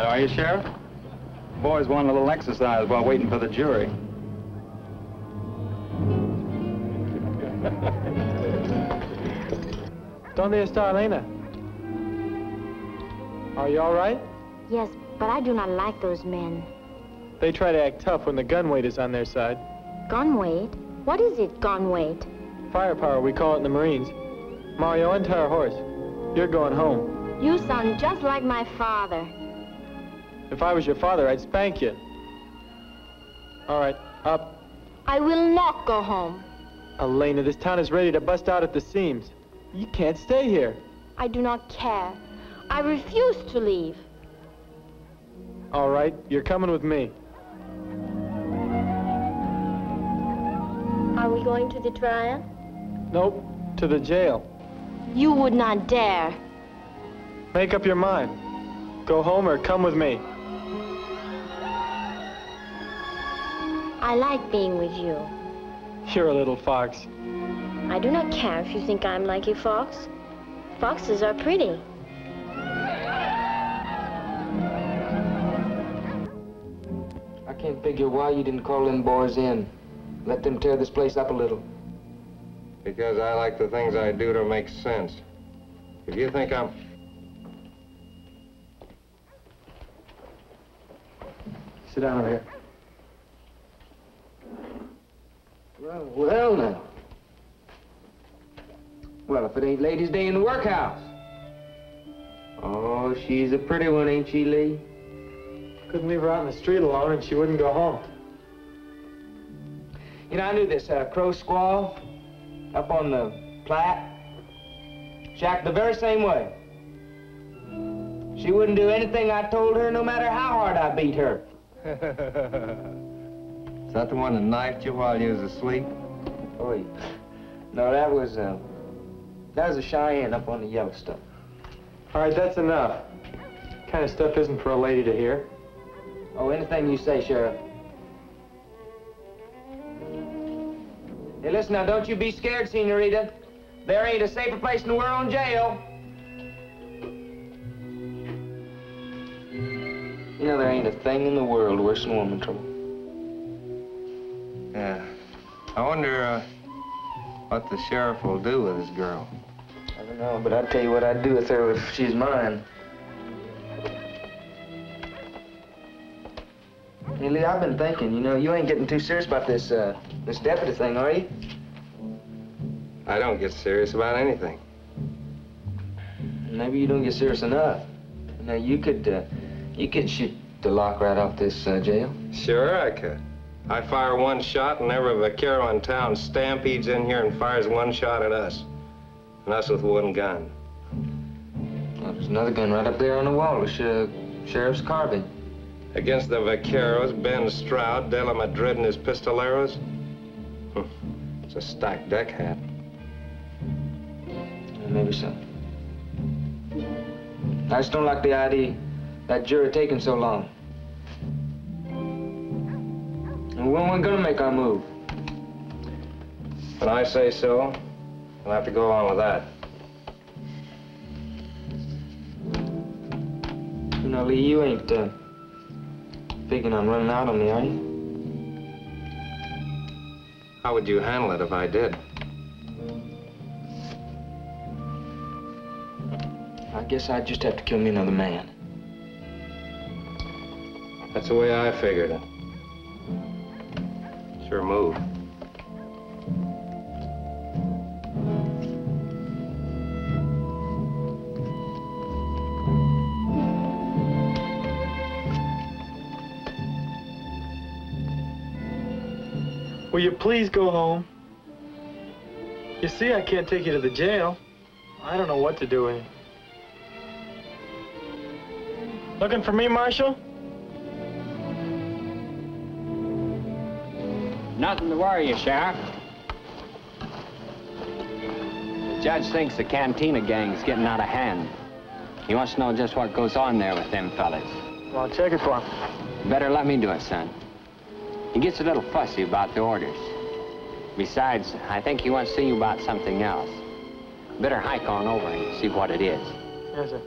Are you, Sheriff? Boys want a little exercise while waiting for the jury. ¿Dónde está Elena? Are you all right? Yes, but I do not like those men. They try to act tough when the gun weight is on their side. Gun weight? What is it, gun weight? Firepower, we call it in the Marines. Mario, untie our horse. You're going home. You sound just like my father. If I was your father, I'd spank you. All right, up. I will not go home. Elena, this town is ready to bust out at the seams. You can't stay here. I do not care. I refuse to leave. All right, you're coming with me. Are we going to the trial? Nope, to the jail. You would not dare. Make up your mind. Go home or come with me. I like being with you. You're a little fox. I do not care if you think I'm like a fox. Foxes are pretty. I can't figure why you didn't call them boys in. Let them tear this place up a little. Because I like the things I do to make sense. If you think I'm... Sit down over here. Well now. Well, if it ain't Ladies' Day in the workhouse. Oh, she's a pretty one, ain't she, Lee? Couldn't leave her out in the street alone and she wouldn't go home. You know, I knew this crow squaw up on the Platte. She acted the very same way. She wouldn't do anything I told her, no matter how hard I beat her. Is that the one that knifed you while you was asleep? Oh, no, that was a Cheyenne up on the Yellowstone. All right, that's enough. That kind of stuff isn't for a lady to hear. Oh, anything you say, Sheriff. Hey, listen now, don't you be scared, Senorita. There ain't a safer place in the world than jail. You know, there ain't a thing in the world worse than woman trouble. Yeah. I wonder, what the sheriff will do with this girl. I don't know, but I'd tell you what I'd do with her if she's mine. Hey, Lee, I've been thinking, you know, you ain't getting too serious about this deputy thing, are you? I don't get serious about anything. Maybe you don't get serious enough. Now, you could shoot the lock right off this jail. Sure I could. I fire one shot and every vaquero in town stampedes in here and fires one shot at us. And us with one gun. Well, there's another gun right up there on the wall with Sheriff's carbine. Against the vaqueros, Ben Stroud, De La Madrid, and his pistoleros? It's a stacked deck hat. Maybe so. I just don't like the idea that jury taking so long. And when we're gonna make our move? When I say so, we'll have to go along with that. You know, Lee, you ain't figuring on running out on me, are you? How would you handle it if I did? I guess I'd just have to kill me another man. That's the way I figured it. Sure move. Will you please go home? You see, I can't take you to the jail. I don't know what to do with you. Looking for me, Marshal? Nothing to worry you, Sheriff. The judge thinks the Cantina gang's getting out of hand. He wants to know just what goes on there with them fellas. Well, I'll check it for him. Better let me do it, son. He gets a little fussy about the orders. Besides, I think he wants to see you about something else. Better hike on over and see what it is. Yes, sir.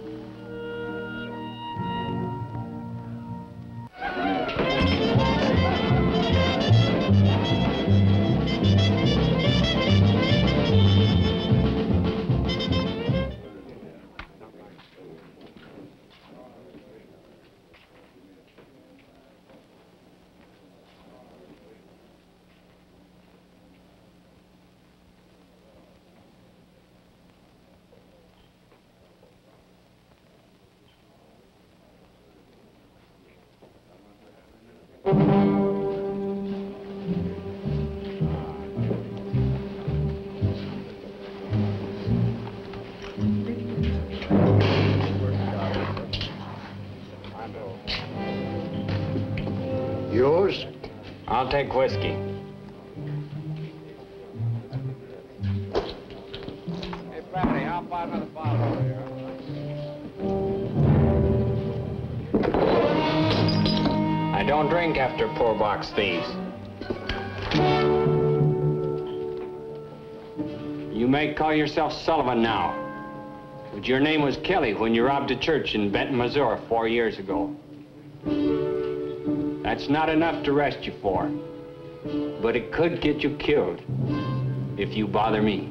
I'll take whiskey. Hey, Patty, how about another bottle over here? I don't drink after poor box thieves. You may call yourself Sullivan now, but your name was Kelly when you robbed a church in Benton, Missouri 4 years ago. That's not enough to arrest you for, but it could get you killed if you bother me.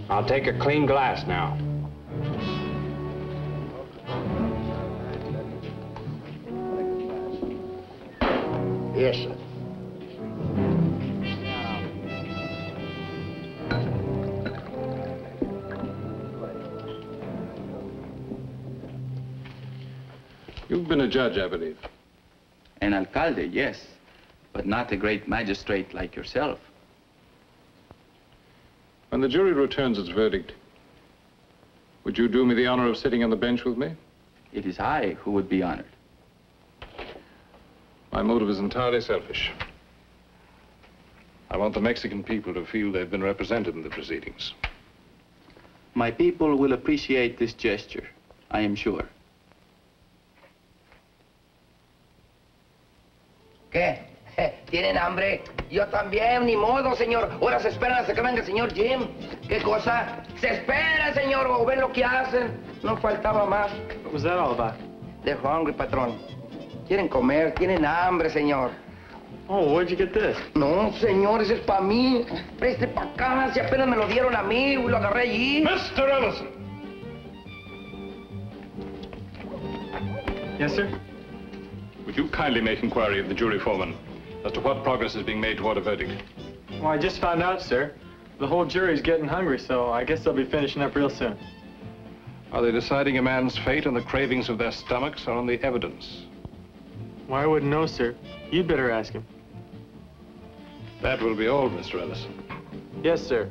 I'll take a clean glass now. Yes, sir. You've been a judge, I believe. An alcalde, yes, but not a great magistrate like yourself. When the jury returns its verdict, would you do me the honor of sitting on the bench with me? It is I who would be honored. My motive is entirely selfish. I want the Mexican people to feel they've been represented in the proceedings. My people will appreciate this gesture, I am sure. ¿Qué? ¿Tienen hambre? Yo también, ni modo, señor. Ahora se esperan hasta que venga el señor Jim. ¿Qué cosa? Se espera, señor, o ven lo que hacen. No faltaba más. What was that all about? They're hungry, patrón. Quieren comer, tienen hambre, señor. Oh, where'd you get this? No, señor, ese es para mí. Preste para acá, si apenas me lo dieron a mí, y lo agarré allí. Mr. Ellison! Yes, sir? Would you kindly make inquiry of the jury foreman as to what progress is being made toward a verdict? Well, I just found out, sir. The whole jury's getting hungry, so I guess they'll be finishing up real soon. Are they deciding a man's fate on the cravings of their stomachs or on the evidence? Well, I wouldn't know, sir. You'd better ask him. That will be all, Mr. Ellison. Yes, sir.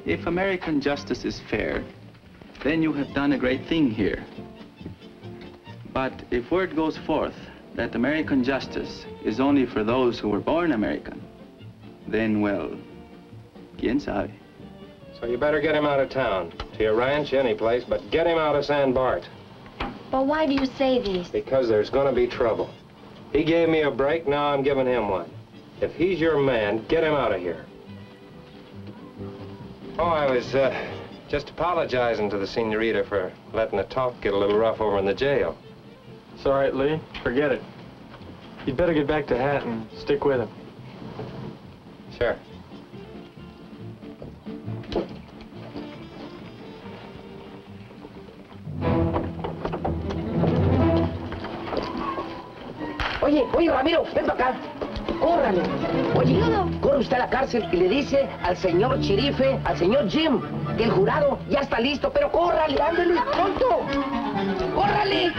If American justice is fair, then you have done a great thing here. But if word goes forth that American justice is only for those who were born American, then, well, quién sabe. So you better get him out of town, to your ranch, any place, but get him out of San Bart. But why do you say this? Because there's gonna be trouble. He gave me a break, now I'm giving him one. If he's your man, get him out of here. Oh, I was just apologizing to the senorita for letting the talk get a little rough over in the jail. It's all right, Lee. Forget it. You'd better get back to Hat and stick with him. Sure. Oye, Ramiro, ven para acá. Córrale. Oye, corre usted a la cárcel y le dice al señor Chirife, al señor Jim, que el jurado ya está listo, pero córrale, ándale, pronto. ¡Córrale!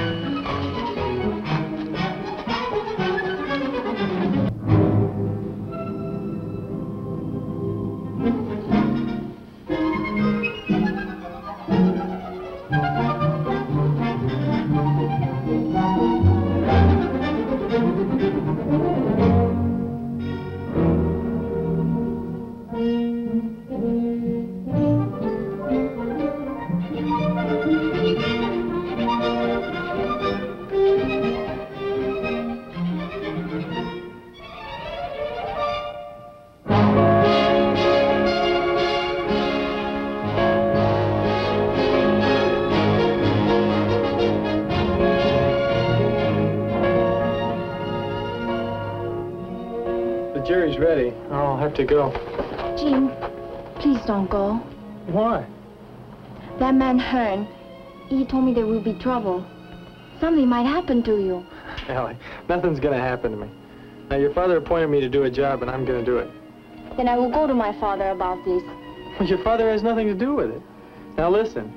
Ready. I'll have to go. Jim, please don't go. Why? That man Hearn, he told me there will be trouble. Something might happen to you. Ellie, nothing's gonna happen to me. Now, your father appointed me to do a job, and I'm gonna do it. Then I will go to my father about this. Well, your father has nothing to do with it. Now, listen.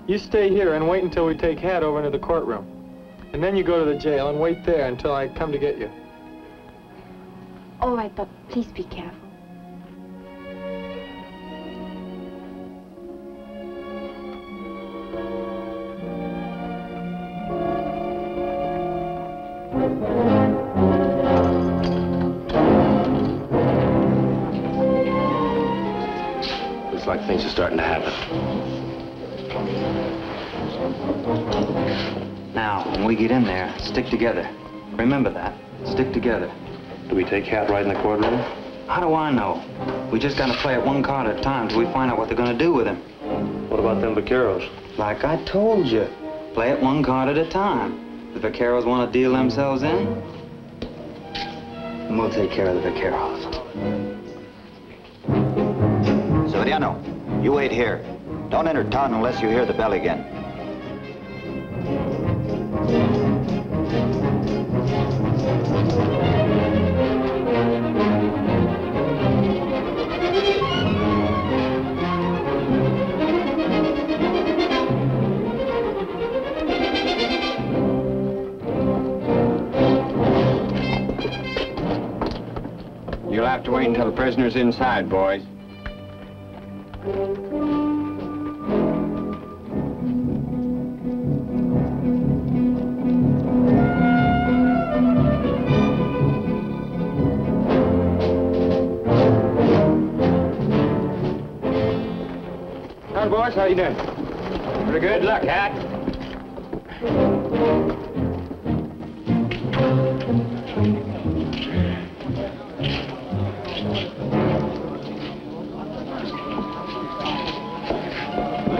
You stay here and wait until we take Hat over into the courtroom. And then you go to the jail and wait there until I come to get you. All right, but please be careful. Looks like things are starting to happen. Now, when we get in there, stick together. Remember that. Stick together. Do we take Cat right in the courtroom? How do I know? We just gotta play it one card at a time till we find out what they're gonna do with him. What about them vaqueros? Like I told you, play it one card at a time. The vaqueros want to deal themselves in, and we'll take care of the vaqueros. Severiano, you wait here. Don't enter town unless you hear the bell again. You'll have to wait until the prisoner's inside, boys. Hi, boys. How you doing? Pretty good luck, Hat.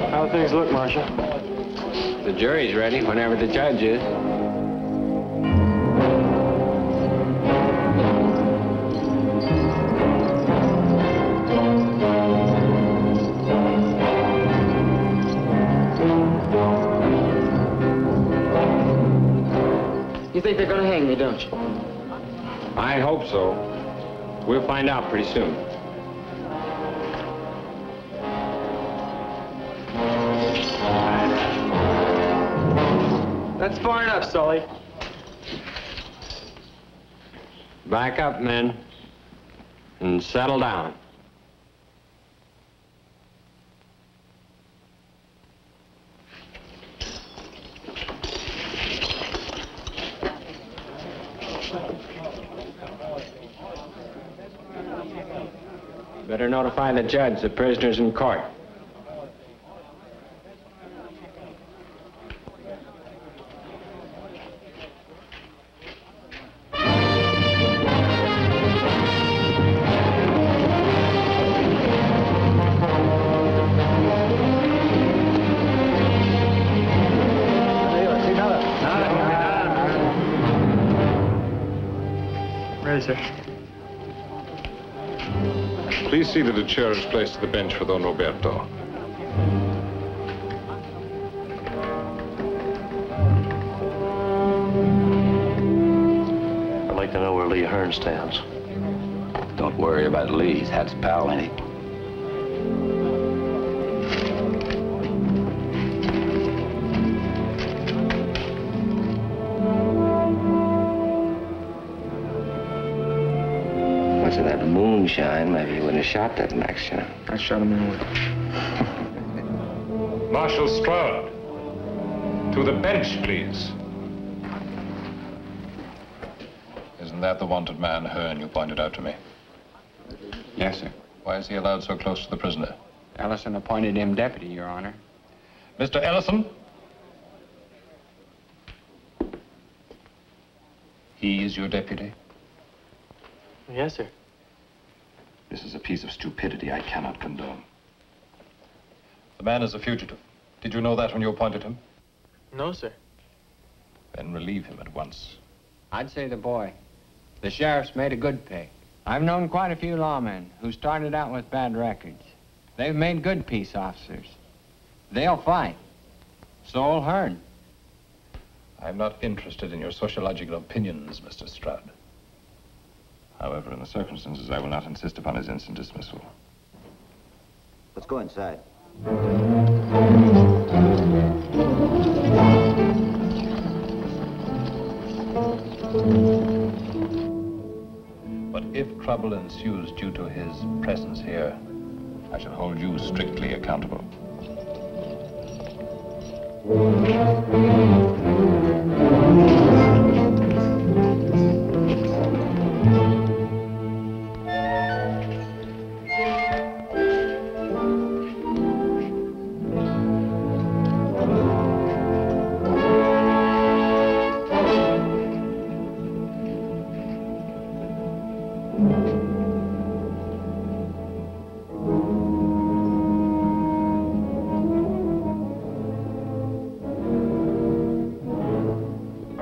How things look, Marshal? The jury's ready whenever the judge is. You think they're gonna hang me, don't you? I hope so. We'll find out pretty soon. That's far enough, Sully. Back up, men, and settle down. Better notify the judge the prisoner's in court. Ready, sir. Please see that a chair is placed at the bench for Don Roberto. I'd like to know where Lee Hearn stands. Don't worry about Lee's. Hat's pal, ain't he? Of that moonshine, maybe you wouldn't have shot that Max, you know. I shot him anyway. Marshal Stroud, to the bench, please. Isn't that the wanted man, Hearn, you pointed out to me? Yes, sir. Why is he allowed so close to the prisoner? Ellison appointed him deputy, Your Honor. Mr. Ellison? He is your deputy? Yes, sir. This is a piece of stupidity I cannot condone. The man is a fugitive. Did you know that when you appointed him? No, sir. Then relieve him at once. I'd say the boy. The sheriff's made a good pick. I've known quite a few lawmen who started out with bad records. They've made good peace officers. They'll fight. So'll Hearn. I'm not interested in your sociological opinions, Mr. Stroud. However, in the circumstances, I will not insist upon his instant dismissal. Let's go inside. But if trouble ensues due to his presence here, I shall hold you strictly accountable.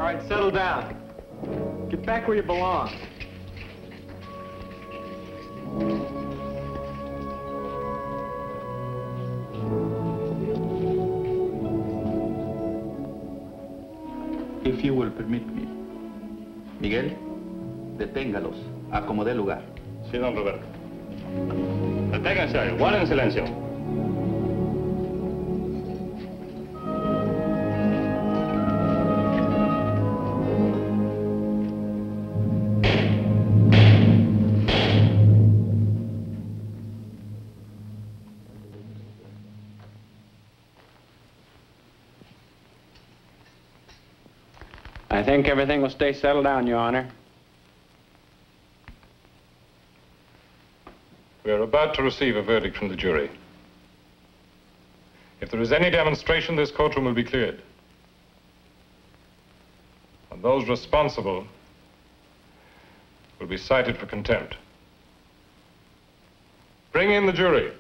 right, settle down. Get back where you belong. If you will permit me. Miguel, deténgalos. Acomodé el lugar. Sí, don Roberto. Deténganse, guarden silencio. I think everything will stay settled down, Your Honor. We are about to receive a verdict from the jury. If there is any demonstration, this courtroom will be cleared. And those responsible will be cited for contempt. Bring in the jury.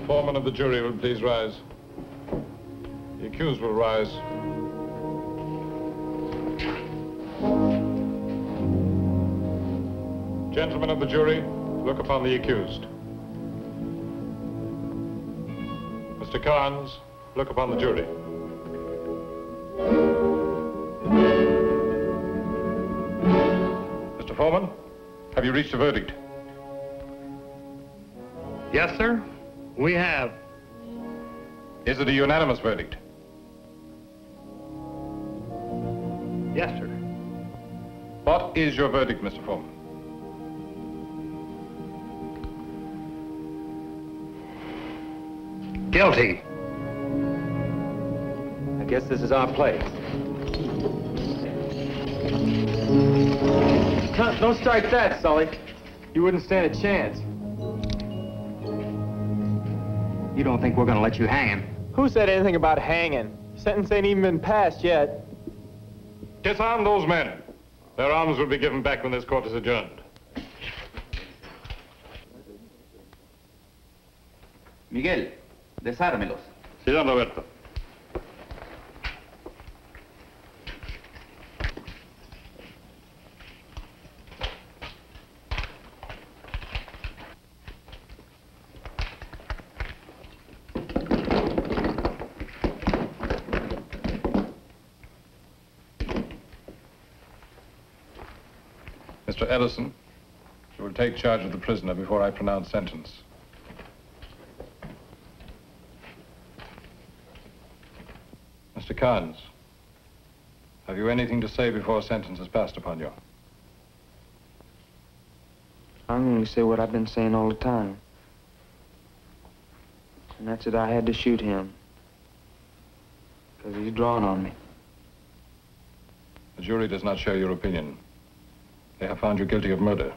Foreman of the jury will please rise. The accused will rise. Gentlemen of the jury, look upon the accused. Mr. Carnes, look upon the jury. Mr. Foreman, have you reached a verdict? Yes, sir. We have. Is it a unanimous verdict? Yes, sir. What is your verdict, Mr. Foreman? Guilty. I guess this is our place. Don't strike that, Sully. You wouldn't stand a chance. You don't think we're gonna let you hang him? Who said anything about hanging? Sentence ain't even been passed yet. Disarm those men. Their arms will be given back when this court is adjourned. Miguel, desármelos. Sí, don Roberto. Mr. Ellison, you will take charge of the prisoner before I pronounce sentence. Mr. Carnes, have you anything to say before sentence is passed upon you? I'm going to say what I've been saying all the time. And that's that I had to shoot him. Because he's drawn on me. The jury does not share your opinion. They have found you guilty of murder.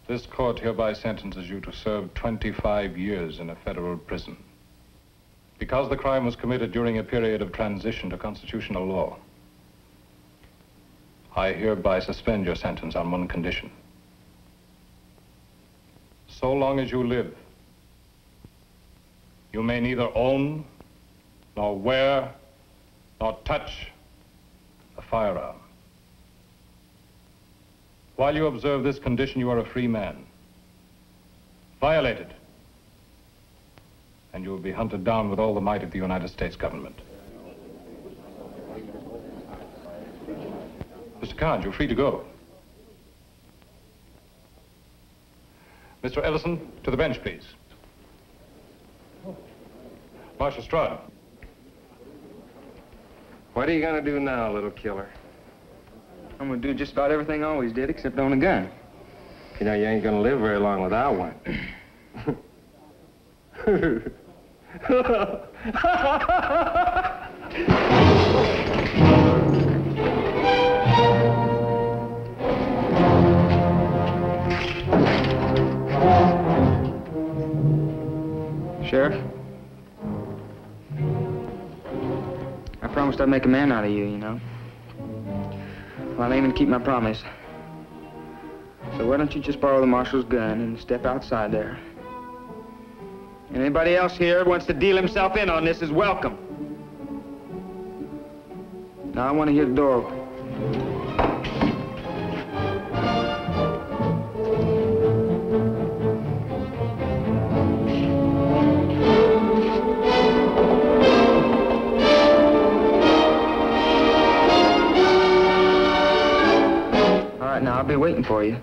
This court hereby sentences you to serve 25 years in a federal prison. Because the crime was committed during a period of transition to constitutional law, I hereby suspend your sentence on one condition. So long as you live, you may neither own, nor wear, nor touch a firearm. While you observe this condition, you are a free man. Violate it, and you will be hunted down with all the might of the United States government. Mr. Carnes, you're free to go. Mr. Ellison, to the bench, please. Marshal Stroud. What are you gonna do now, little killer? I'm going to do just about everything I always did, except own a gun. You know, you ain't gonna live very long without one. promised I'd make a man out of you, you know. Well, I ain't gonna keep my promise. So why don't you just borrow the marshal's gun and step outside there? Anybody else here who wants to deal himself in on this is welcome. Now I want to hear the door open. All right, now I'll be waiting for you.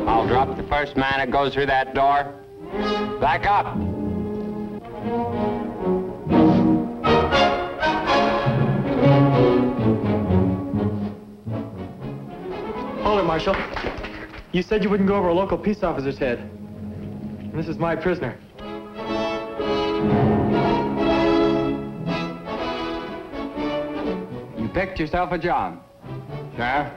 I'll drop the first man that goes through that door. Back up. Hold it, Marshal. You said you wouldn't go over a local peace officer's head. And this is my prisoner. You picked yourself a job, Sheriff.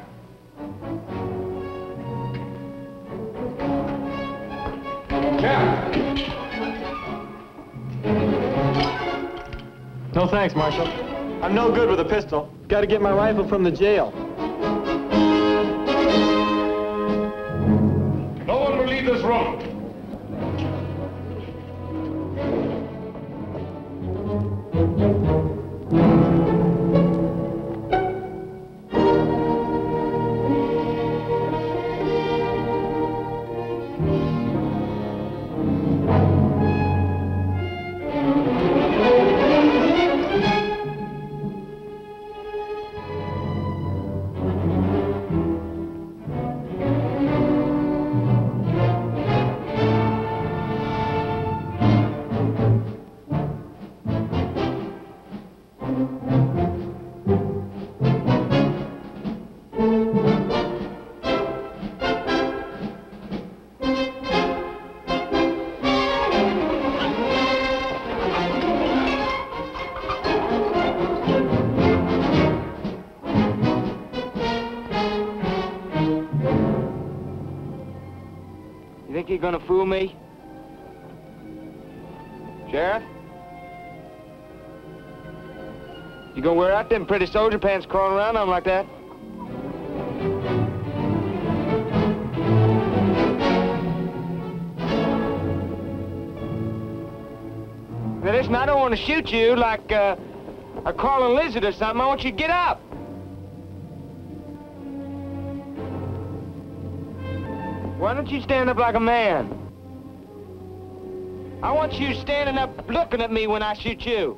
No thanks, Marshal. I'm no good with a pistol. Got to get my rifle from the jail. No one will leave this room. You think you're gonna fool me? Sheriff? You gonna wear out them pretty soldier pants crawling around on like that? Now listen, I don't want to shoot you like a crawling lizard or something. I want you to get up. Why don't you stand up like a man? I want you standing up looking at me when I shoot you.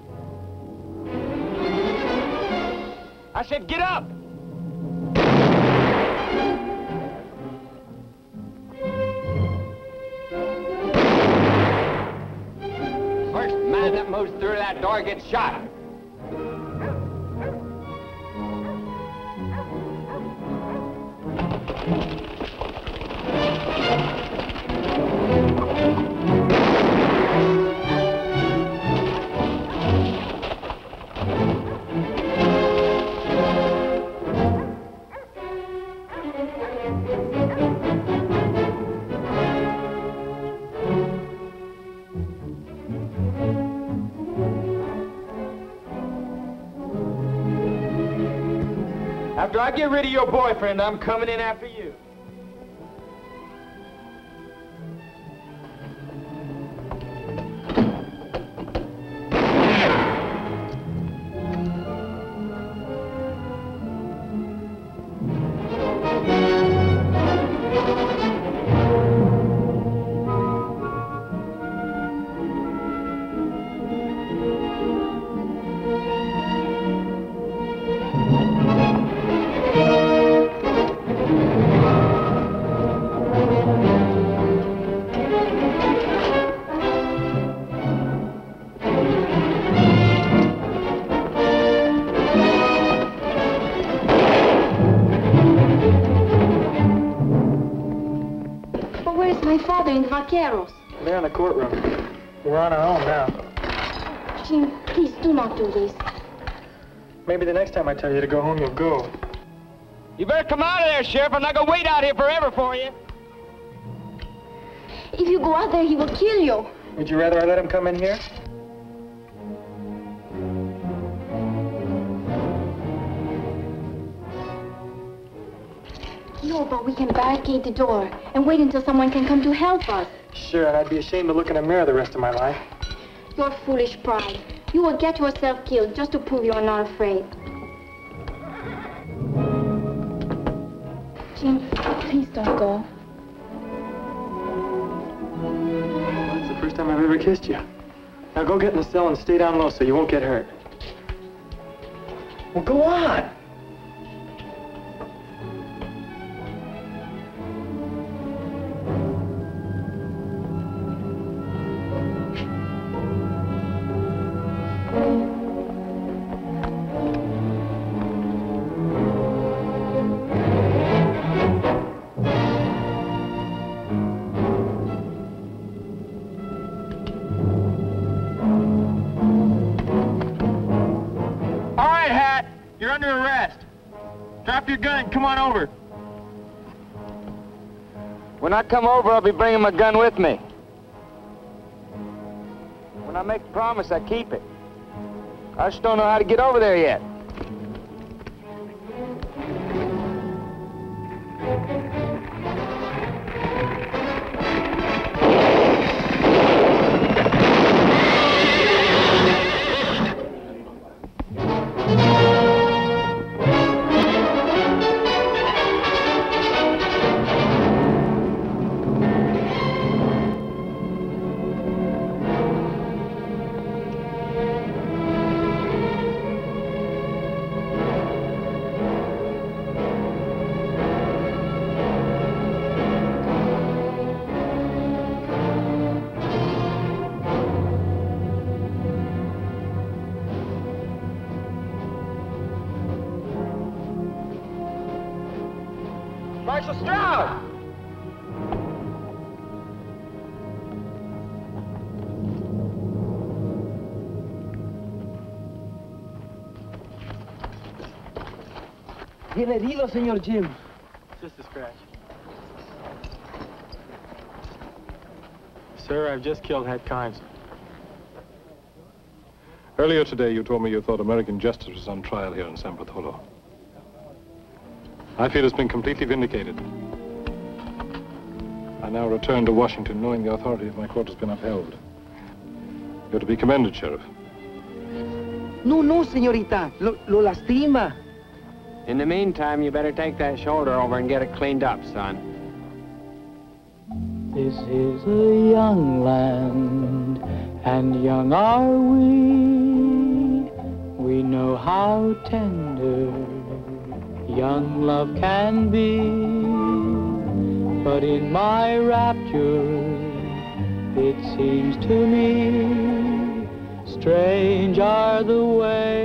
I said, get up! First man that moves through that door gets shot. After I get rid of your boyfriend, I'm coming in after you. In the vaqueros. They're in the courtroom. We're on our own now. Jim, please do not do this. Maybe the next time I tell you to go home, you'll go. You better come out of there, Sheriff. I'm not gonna wait out here forever for you. If you go out there, he will kill you. Would you rather I let him come in here? No, but we can barricade the door and wait until someone can come to help us. Sure, and I'd be ashamed to look in a mirror the rest of my life. Your foolish pride. You will get yourself killed just to prove you are not afraid. Jim, please don't go. That's the first time I've ever kissed you. Now go get in the cell and stay down low so you won't get hurt. Well, go on. You're under arrest. Drop your gun. Come on over. When I come over, I'll be bringing my gun with me. When I make a promise, I keep it. I just don't know how to get over there yet. Marshal Stroud! Bien herido, señor Jim. Just a scratch. Sir, I've just killed Hat Carnes. Earlier today, you told me you thought American justice was on trial here in San Bartolo. I feel it's been completely vindicated. I now return to Washington knowing the authority of my court has been upheld. You're to be commended, Sheriff. No, señorita. Lo lastima. In the meantime, you better take that shoulder over and get it cleaned up, son. This is a young land, and young are we. We know how tender young love can be. But in my rapture, it seems to me, strange are the ways